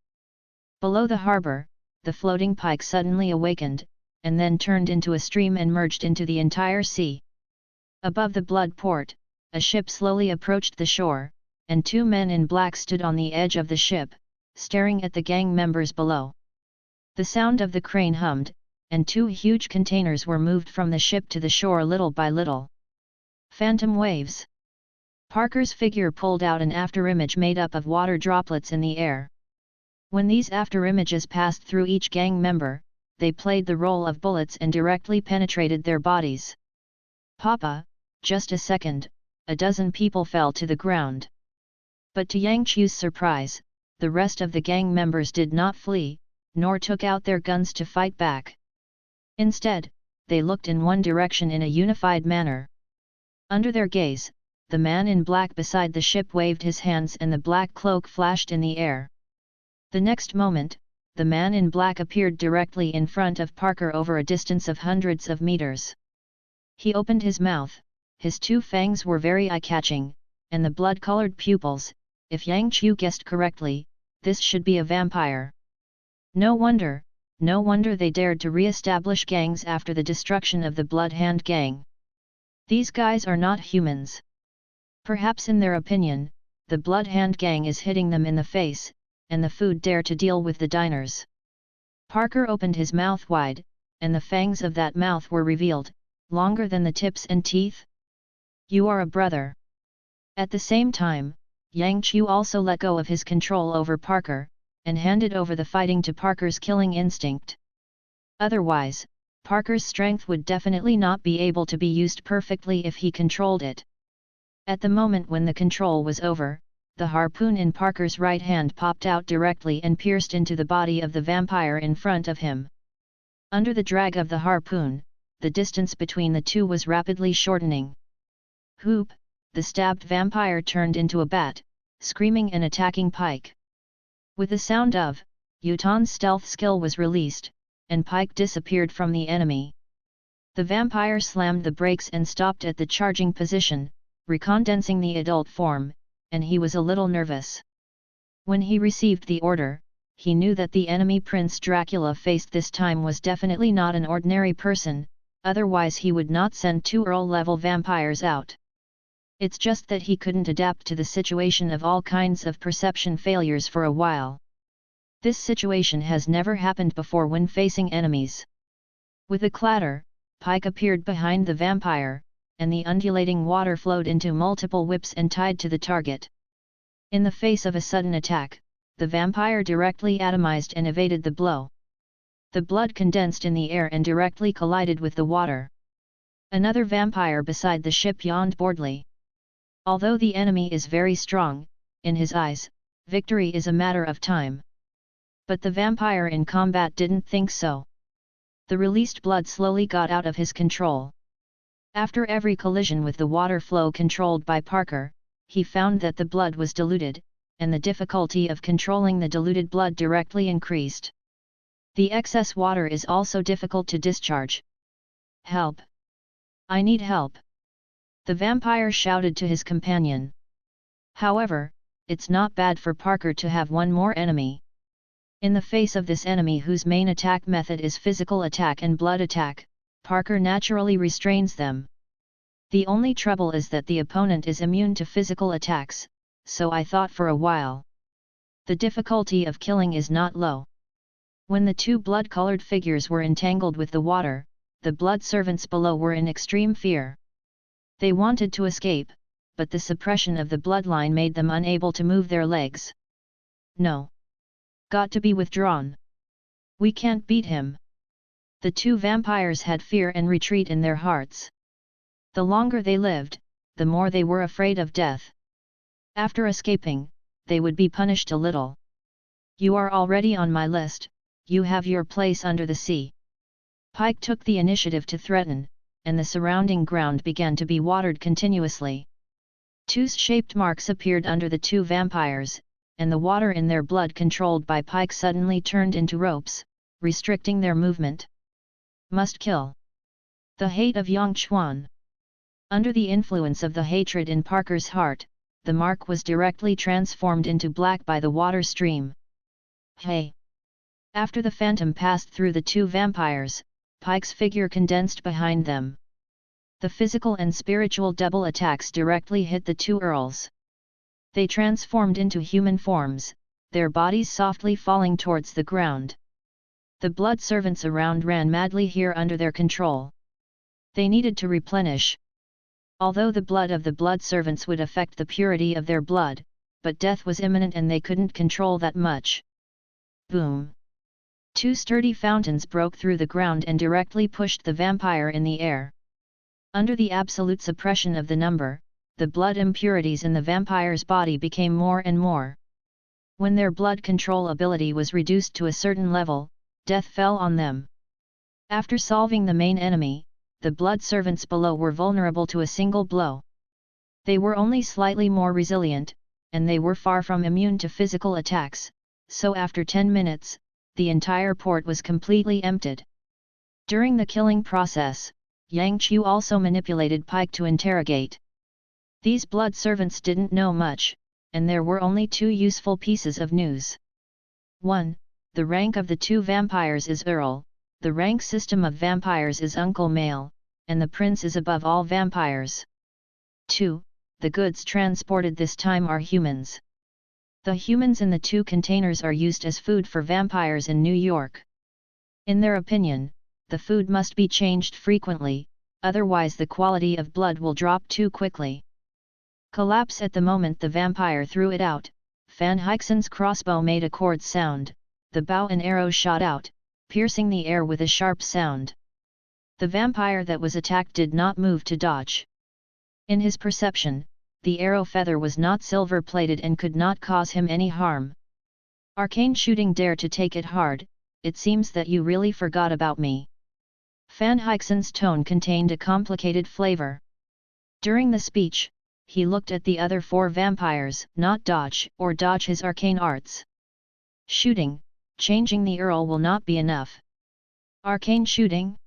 [SPEAKER 1] Below the harbor, the floating pike suddenly awakened, and then turned into a stream and merged into the entire sea. Above the blood port, a ship slowly approached the shore, and two men in black stood on the edge of the ship, staring at the gang members below. The sound of the crane hummed, and 2 huge containers were moved from the ship to the shore little by little. Phantom waves. Parker's figure pulled out an afterimage made up of water droplets in the air. When these afterimages passed through each gang member, they played the role of bullets and directly penetrated their bodies. Papa, just a second, a dozen people fell to the ground. But to Yang Chu's surprise, the rest of the gang members did not flee, nor took out their guns to fight back. Instead, they looked in one direction in a unified manner. Under their gaze, the man in black beside the ship waved his hands and the black cloak flashed in the air. The next moment, the man in black appeared directly in front of Parker over a distance of hundreds of meters. He opened his mouth, his 2 fangs were very eye-catching, and the blood-colored pupils, if Yang Chu guessed correctly, this should be a vampire. No wonder they dared to re-establish gangs after the destruction of the Blood Hand gang. These guys are not humans. Perhaps in their opinion, the Blood Hand gang is hitting them in the face, and the food dare to deal with the diners. Parker opened his mouth wide, and the fangs of that mouth were revealed, longer than the tips and teeth. You are a brother. At the same time, Yang Chu also let go of his control over Parker, and handed over the fighting to Parker's killing instinct. Otherwise, Parker's strength would definitely not be able to be used perfectly if he controlled it. At the moment when the control was over, the harpoon in Parker's right hand popped out directly and pierced into the body of the vampire in front of him. Under the drag of the harpoon, the distance between the two was rapidly shortening. Whoop! The stabbed vampire turned into a bat, screaming and attacking Pike. With the sound of, Yutan's stealth skill was released, and Pike disappeared from the enemy. The vampire slammed the brakes and stopped at the charging position, recondensing the adult form, and he was a little nervous. When he received the order, he knew that the enemy Prince Dracula faced this time was definitely not an ordinary person, otherwise he would not send 2 Earl-level vampires out. It's just that he couldn't adapt to the situation of all kinds of perception failures for a while. This situation has never happened before when facing enemies. With a clatter, Pike appeared behind the vampire, and the undulating water flowed into multiple whips and tied to the target. In the face of a sudden attack, the vampire directly atomized and evaded the blow. The blood condensed in the air and directly collided with the water. Another vampire beside the ship yawned boredly. Although the enemy is very strong, in his eyes, victory is a matter of time. But the vampire in combat didn't think so. The released blood slowly got out of his control. After every collision with the water flow controlled by Parker, he found that the blood was diluted, and the difficulty of controlling the diluted blood directly increased. The excess water is also difficult to discharge. Help! I need help! The vampire shouted to his companion. However, it's not bad for Parker to have one more enemy. In the face of this enemy whose main attack method is physical attack and blood attack, Parker naturally restrains them. The only trouble is that the opponent is immune to physical attacks, so I thought for a while. The difficulty of killing is not low. When the 2 blood-colored figures were entangled with the water, the blood servants below were in extreme fear. They wanted to escape, but the suppression of the bloodline made them unable to move their legs. No. Got to be withdrawn. We can't beat him. The 2 vampires had fear and retreat in their hearts. The longer they lived, the more they were afraid of death. After escaping, they would be punished a little. You are already on my list, you have your place under the sea. Pike took the initiative to threaten, and the surrounding ground began to be watered continuously. 2-shaped marks appeared under the 2 vampires, and the water in their blood controlled by Pike suddenly turned into ropes, restricting their movement. Must kill. The hate of Yang Chuan. Under the influence of the hatred in Parker's heart, the mark was directly transformed into black by the water stream. Hey! After the phantom passed through the 2 vampires, Pike's figure condensed behind them. The physical and spiritual double attacks directly hit the 2 earls. They transformed into human forms, their bodies softly falling towards the ground. The blood servants around ran madly here under their control. They needed to replenish. Although the blood of the blood servants would affect the purity of their blood, but death was imminent and they couldn't control that much. Boom! Two sturdy fountains broke through the ground and directly pushed the vampire in the air. Under the absolute suppression of the number, the blood impurities in the vampire's body became more and more. When their blood control ability was reduced to a certain level, death fell on them. After solving the main enemy, the blood servants below were vulnerable to a single blow. They were only slightly more resilient, and they were far from immune to physical attacks, so after 10 minutes, the entire port was completely emptied. During the killing process, Yang Chu also manipulated Pike to interrogate. These blood servants didn't know much, and there were only two useful pieces of news. 1. The rank of the two vampires is Earl, the rank system of vampires is Uncle Male, and the prince is above all vampires. 2. The goods transported this time are humans. The humans in the two containers are used as food for vampires in New York. In their opinion, the food must be changed frequently, otherwise the quality of blood will drop too quickly. Collapse at the moment the vampire threw it out, Van Hyksen's crossbow made a chord sound, the bow and arrow shot out, piercing the air with a sharp sound. The vampire that was attacked did not move to dodge. In his perception, the arrow feather was not silver-plated and could not cause him any harm. Arcane shooting, dare to take it hard, it seems that you really forgot about me. Van Hyksen's tone contained a complicated flavor. During the speech, he looked at the other four vampires, not dodge his arcane arts. Shooting, changing the Earl will not be enough. Arcane shooting?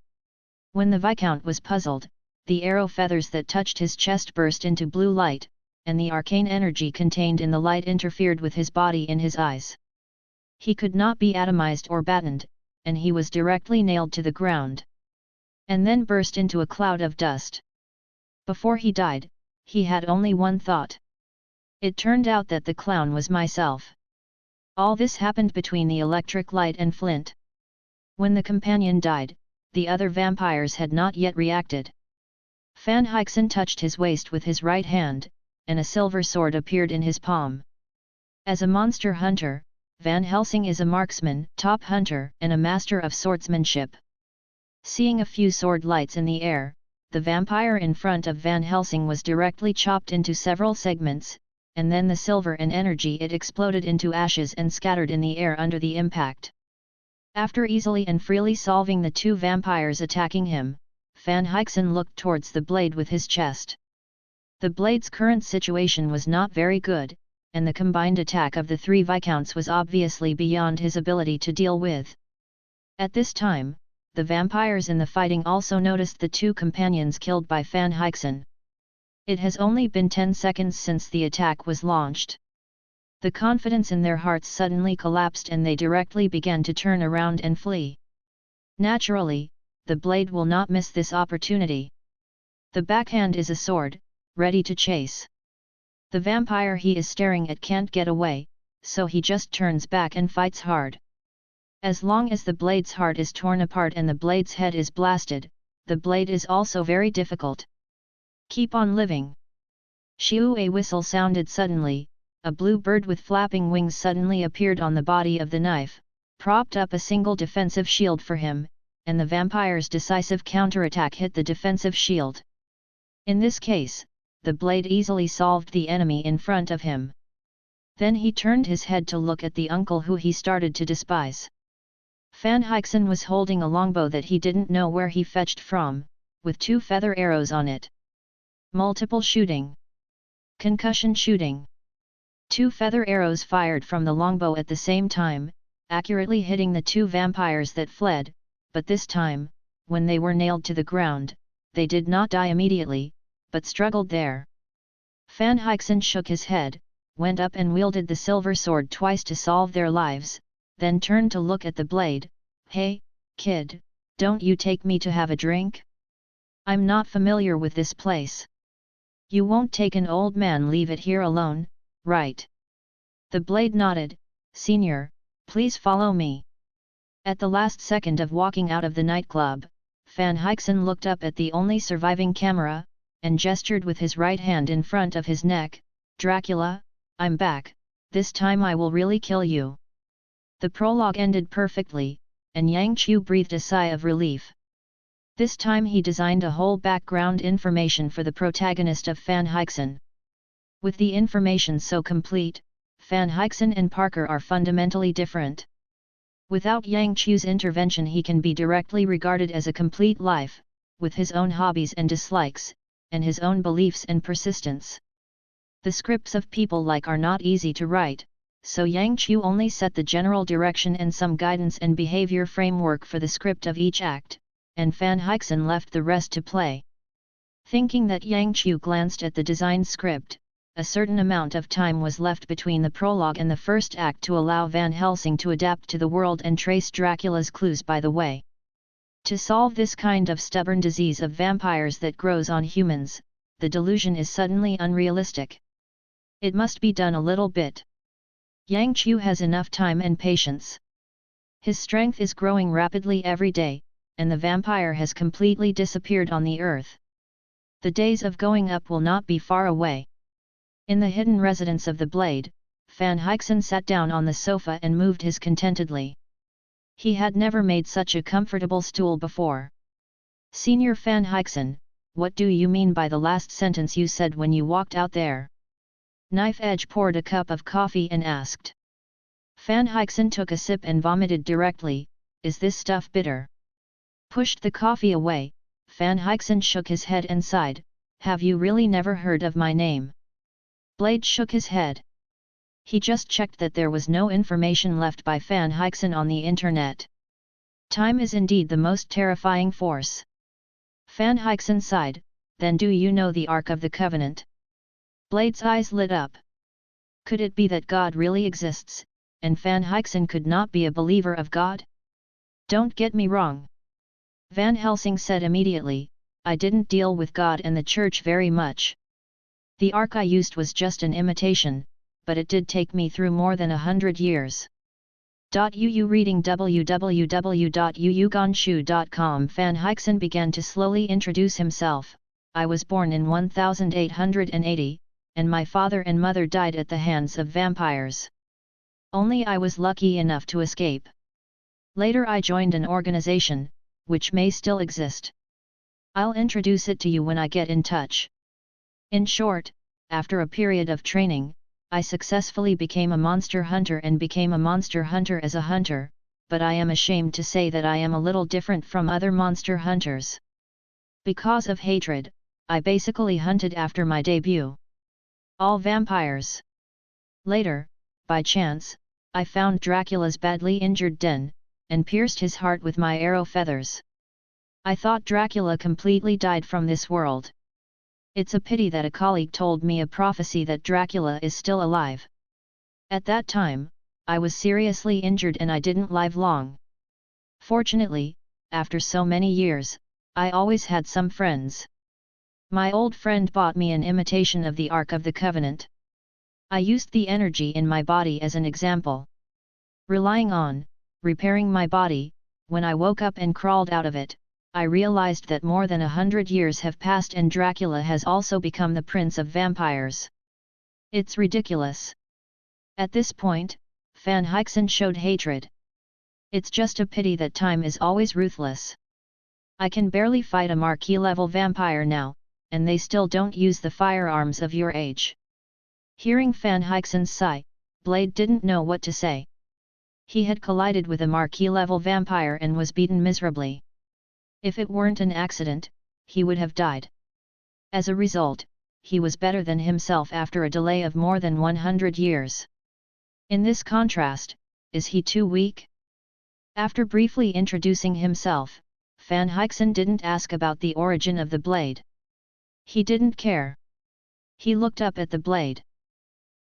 [SPEAKER 1] When the Viscount was puzzled, the arrow feathers that touched his chest burst into blue light, and the arcane energy contained in the light interfered with his body in his eyes. He could not be atomized or battened, and he was directly nailed to the ground. And then burst into a cloud of dust. Before he died, he had only one thought. It turned out that the clown was myself. All this happened between the electric light and flint. When the companion died, the other vampires had not yet reacted. Van Hyksen touched his waist with his right hand, and a silver sword appeared in his palm. As a monster hunter, Van Helsing is a marksman, top hunter, and a master of swordsmanship. Seeing a few sword lights in the air, the vampire in front of Van Helsing was directly chopped into several segments, and then the silver and energy it exploded into ashes and scattered in the air under the impact. After easily and freely solving the two vampires attacking him, Van Hyksen looked towards the blade with his chest. The blade's current situation was not very good, and the combined attack of the three Viscounts was obviously beyond his ability to deal with. At this time, the vampires in the fighting also noticed the two companions killed by Van Hyksen. It has only been 10 seconds since the attack was launched. The confidence in their hearts suddenly collapsed and they directly began to turn around and flee. Naturally, the blade will not miss this opportunity. The backhand is a sword, ready to chase. The vampire he is staring at can't get away, so he just turns back and fights hard. As long as the blade's heart is torn apart and the blade's head is blasted, the blade is also very difficult. Keep on living. Shiu, a whistle sounded suddenly, a blue bird with flapping wings suddenly appeared on the body of the knife, propped up a single defensive shield for him, and the vampire's decisive counterattack hit the defensive shield. In this case, the blade easily solved the enemy in front of him. Then he turned his head to look at the uncle who he started to despise. Van Hyksen was holding a longbow that he didn't know where he fetched from, with 2 feather arrows on it. Multiple shooting. Concussion shooting. 2 feather arrows fired from the longbow at the same time, accurately hitting the 2 vampires that fled, but this time, when they were nailed to the ground, they did not die immediately, but struggled there. Van Hyksen shook his head, went up and wielded the silver sword twice to solve their lives, then turned to look at the blade. Hey, kid, don't you take me to have a drink? I'm not familiar with this place. You won't take an old man leave it here alone, right? The blade nodded. Senior, please follow me. At the last second of walking out of the nightclub, Van Hyksen looked up at the only surviving camera, and gestured with his right hand in front of his neck, "Dracula, I'm back, this time I will really kill you." The prologue ended perfectly, and Yang Qiu breathed a sigh of relief. This time he designed a whole background information for the protagonist of Van Hyksen. With the information so complete, Van Hyksen and Parker are fundamentally different. Without Yang Qiu's intervention he can be directly regarded as a complete life, with his own hobbies and dislikes, and his own beliefs and persistence. The scripts of people like are not easy to write, so Yang Qiu only set the general direction and some guidance and behavior framework for the script of each act, and Van Hyksen left the rest to play. Thinking that Yang Qiu glanced at the designed script, a certain amount of time was left between the prologue and the first act to allow Van Helsing to adapt to the world and trace Dracula's clues by the way. To solve this kind of stubborn disease of vampires that grows on humans, the delusion is suddenly unrealistic. It must be done a little bit. Yang Qiu has enough time and patience. His strength is growing rapidly every day, and the vampire has completely disappeared on the earth. The days of going up will not be far away. In the hidden residence of the Blade, Van Hyksen sat down on the sofa and moved his contentedly. He had never made such a comfortable stool before. "Senior Van Hyksen, what do you mean by the last sentence you said when you walked out there?" Knife Edge poured a cup of coffee and asked. Van Hyksen took a sip and vomited directly, "Is this stuff bitter?" Pushed the coffee away, Van Hyksen shook his head and sighed, "Have you really never heard of my name?" Blade shook his head. He just checked that there was no information left by Van Hyksen on the internet. Time is indeed the most terrifying force. Van Hyksen sighed, "Then do you know the Ark of the Covenant?" Blade's eyes lit up. Could it be that God really exists, and Van Hyksen could not be a believer of God? "Don't get me wrong," Van Helsing said immediately, "I didn't deal with God and the Church very much. The Ark I used was just an imitation, but it did take me through more than 100 years. UU reading www.uuganshu.com. Van Hyksen began to slowly introduce himself. "I was born in 1880, and my father and mother died at the hands of vampires. Only I was lucky enough to escape. Later I joined an organization, which may still exist. I'll introduce it to you when I get in touch. In short, after a period of training, I successfully became a monster hunter and became a monster hunter as a hunter, but I am ashamed to say that I am a little different from other monster hunters. Because of hatred, I basically hunted after my debut. All vampires. Later, by chance, I found Dracula's badly injured den, and pierced his heart with my arrow feathers. I thought Dracula completely died from this world. It's a pity that a colleague told me a prophecy that Dracula is still alive. At that time, I was seriously injured and I didn't live long. Fortunately, after so many years, I always had some friends. My old friend bought me an imitation of the Ark of the Covenant. I used the energy in my body as an example. Relying on, repairing my body, when I woke up and crawled out of it, I realized that more than 100 years have passed and Dracula has also become the prince of vampires. It's ridiculous." At this point, Van Hyksen showed hatred. "It's just a pity that time is always ruthless. I can barely fight a marquee-level vampire now, and they still don't use the firearms of your age." Hearing Van Hyksen's sigh, Blade didn't know what to say. He had collided with a marquee-level vampire and was beaten miserably. If it weren't an accident, he would have died. As a result, he was better than himself after a delay of more than 100 years. In this contrast, is he too weak? After briefly introducing himself, Van Hyksen didn't ask about the origin of the blade. He didn't care. He looked up at the blade.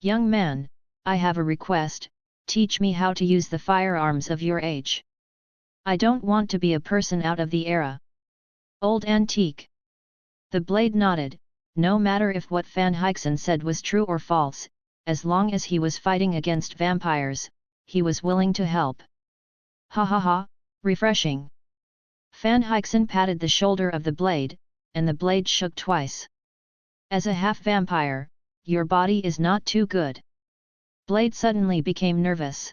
[SPEAKER 1] "Young man, I have a request, teach me how to use the firearms of your age. I don't want to be a person out of the era. Old antique." The blade nodded, no matter if what Van Hyksen said was true or false, as long as he was fighting against vampires, he was willing to help. "Ha ha ha, Refreshing. Van Hyksen patted the shoulder of the blade, and the blade shook twice. As a half-vampire, your body is not too good. Blade suddenly became nervous.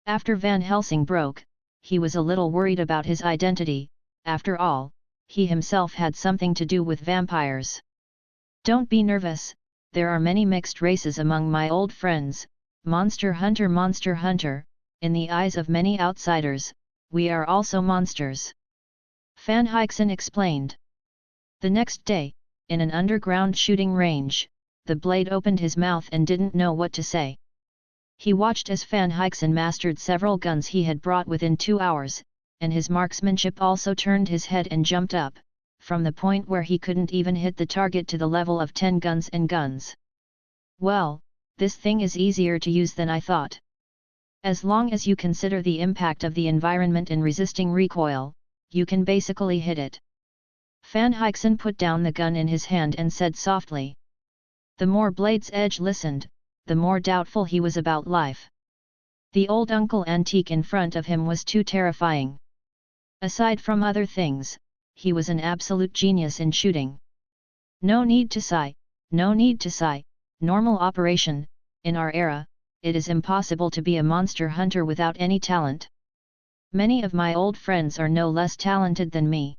[SPEAKER 1] After Van Helsing broke, he was a little worried about his identity. After all, he himself had something to do with vampires. Don't be nervous, there are many mixed races among my old friends, Monster Hunter, in the eyes of many outsiders, we are also monsters. Van Hyksen explained. The next day, in an underground shooting range, the blade opened his mouth and didn't know what to say. He watched as Van Hyksen mastered several guns he had brought within 2 hours, and his marksmanship also turned his head and jumped up, from the point where he couldn't even hit the target to the level of 10 guns and guns. Well, this thing is easier to use than I thought. As long as you consider the impact of the environment in resisting recoil, you can basically hit it. Van Hyksen put down the gun in his hand and said softly. The more Blade's Edge listened, the more doubtful he was about life. The old uncle antique in front of him was too terrifying. Aside from other things, he was an absolute genius in shooting. No need to sigh, normal operation. In our era, it is impossible to be a monster hunter without any talent. Many of my old friends are no less talented than me.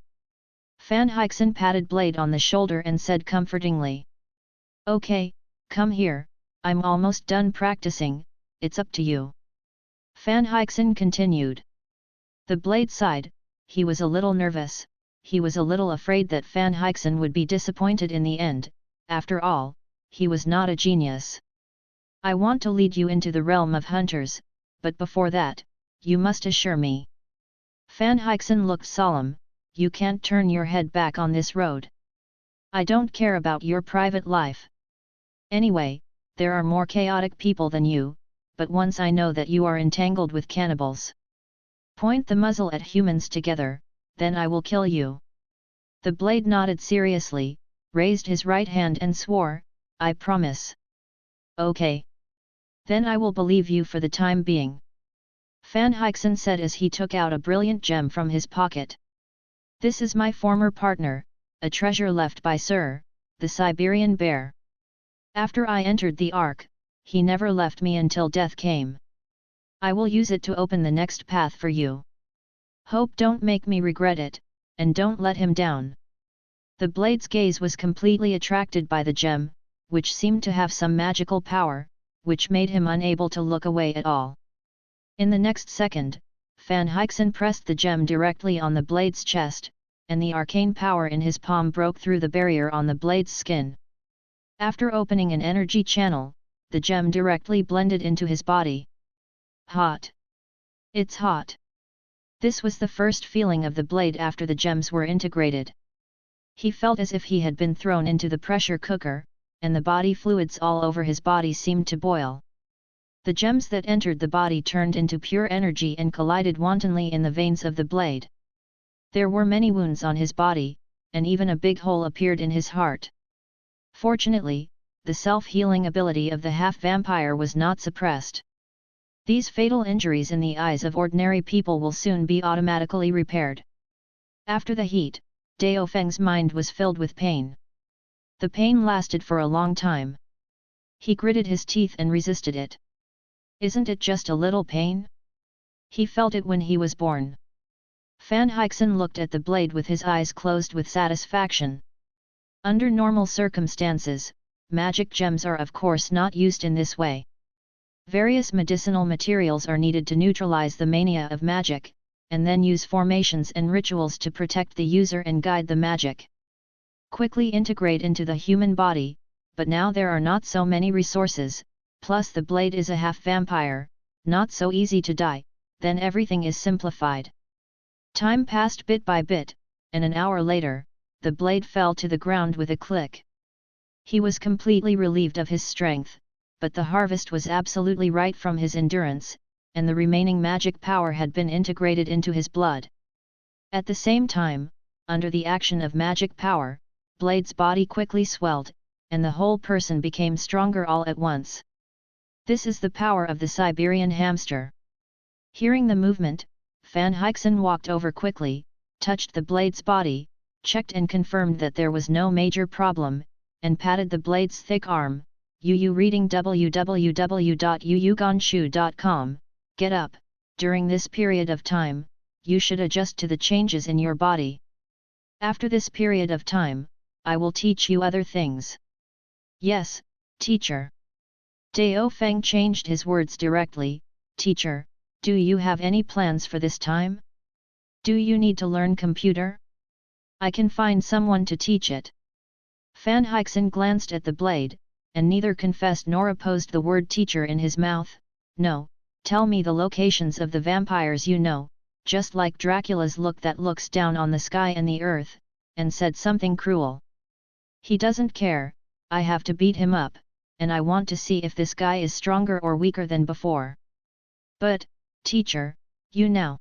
[SPEAKER 1] Van Hyksen patted Blade on the shoulder and said comfortingly. Okay, come here, I'm almost done practicing, it's up to you. Van Hyksen continued. The Blade sighed, he was a little nervous, he was a little afraid that Van Hyksen would be disappointed in the end, after all, he was not a genius. I want to lead you into the realm of hunters, but before that, you must assure me. Van Hyksen looked solemn, you can't turn your head back on this road. I don't care about your private life. Anyway, there are more chaotic people than you, but once I know that you are entangled with cannibals. Point the muzzle at humans together, then I will kill you. The Blade nodded seriously, raised his right hand and swore, I promise. Okay. Then I will believe you for the time being. Van Hyksen said as he took out a brilliant gem from his pocket. This is my former partner, a treasure left by Sir, the Siberian bear. After I entered the Ark, he never left me until death came. I will use it to open the next path for you. Hope don't make me regret it, and don't let him down. The Blade's gaze was completely attracted by the gem, which seemed to have some magical power, which made him unable to look away at all. In the next second, Van Hyksen pressed the gem directly on the Blade's chest, and the arcane power in his palm broke through the barrier on the Blade's skin. After opening an energy channel, the gem directly blended into his body. Hot. It's hot. This was the first feeling of the Blade after the gems were integrated. He felt as if he had been thrown into the pressure cooker, and the body fluids all over his body seemed to boil. The gems that entered the body turned into pure energy and collided wantonly in the veins of the Blade. There were many wounds on his body, and even a big hole appeared in his heart. Fortunately, the self-healing ability of the half-vampire was not suppressed. These fatal injuries in the eyes of ordinary people will soon be automatically repaired. After the heat, Dao Feng's mind was filled with pain. The pain lasted for a long time. He gritted his teeth and resisted it. Isn't it just a little pain? He felt it when he was born. Van Hyksen looked at the Blade with his eyes closed with satisfaction. Under normal circumstances, magic gems are of course not used in this way. Various medicinal materials are needed to neutralize the mania of magic, and then use formations and rituals to protect the user and guide the magic. Quickly integrate into the human body, but now there are not so many resources, plus the Blade is a half-vampire, not so easy to die, then everything is simplified. Time passed bit by bit, and an hour later, the Blade fell to the ground with a click. He was completely relieved of his strength, but the harvest was absolutely right from his endurance, and the remaining magic power had been integrated into his blood. At the same time, under the action of magic power, Blade's body quickly swelled, and the whole person became stronger all at once. This is the power of the Siberian hamster. Hearing the movement, Van Hyksen walked over quickly, touched the blade's body, checked and confirmed that there was no major problem, and patted the blade's thick arm. Yu reading www.yuyugonshu.com. Get up. During this period of time, you should adjust to the changes in your body. After this period of time, I will teach you other things. Yes, teacher. Dao Feng changed his words directly. Teacher, do you have any plans for this time? Do you need to learn computer? I can find someone to teach it. Van Hyksen glanced at the blade, and neither confessed nor opposed the word teacher in his mouth. No, tell me the locations of the vampires you know, just like Dracula's look that looks down on the sky and the earth, and said something cruel. He doesn't care, I have to beat him up, and I want to see if this guy is stronger or weaker than before. But, teacher, you know.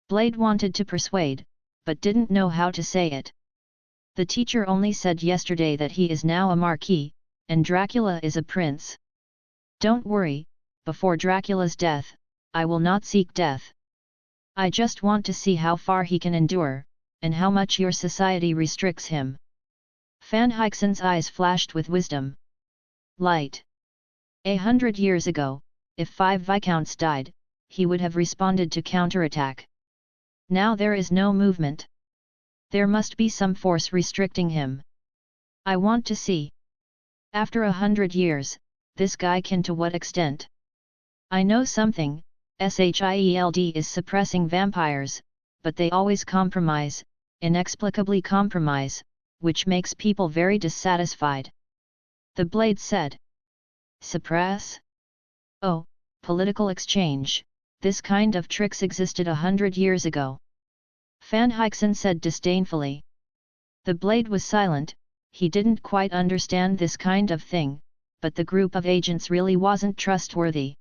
[SPEAKER 1] Blade wanted to persuade, but didn't know how to say it. The teacher only said yesterday that he is now a marquis, and Dracula is a prince. Don't worry, before Dracula's death, I will not seek death. I just want to see how far he can endure, and how much your society restricts him. Van Hyksen's eyes flashed with wisdom. Light. 100 years ago, if 5 viscounts died, he would have responded to counterattack. Now there is no movement. There must be some force restricting him. I want to see. After 100 years, this guy can to what extent? I know something, SHIELD is suppressing vampires, but they always compromise, inexplicably compromise, which makes people very dissatisfied. The blade said. Suppress? Oh, political exchange, this kind of tricks existed 100 years ago. Van Hyksen said disdainfully. The blade was silent, he didn't quite understand this kind of thing, but the group of agents really wasn't trustworthy.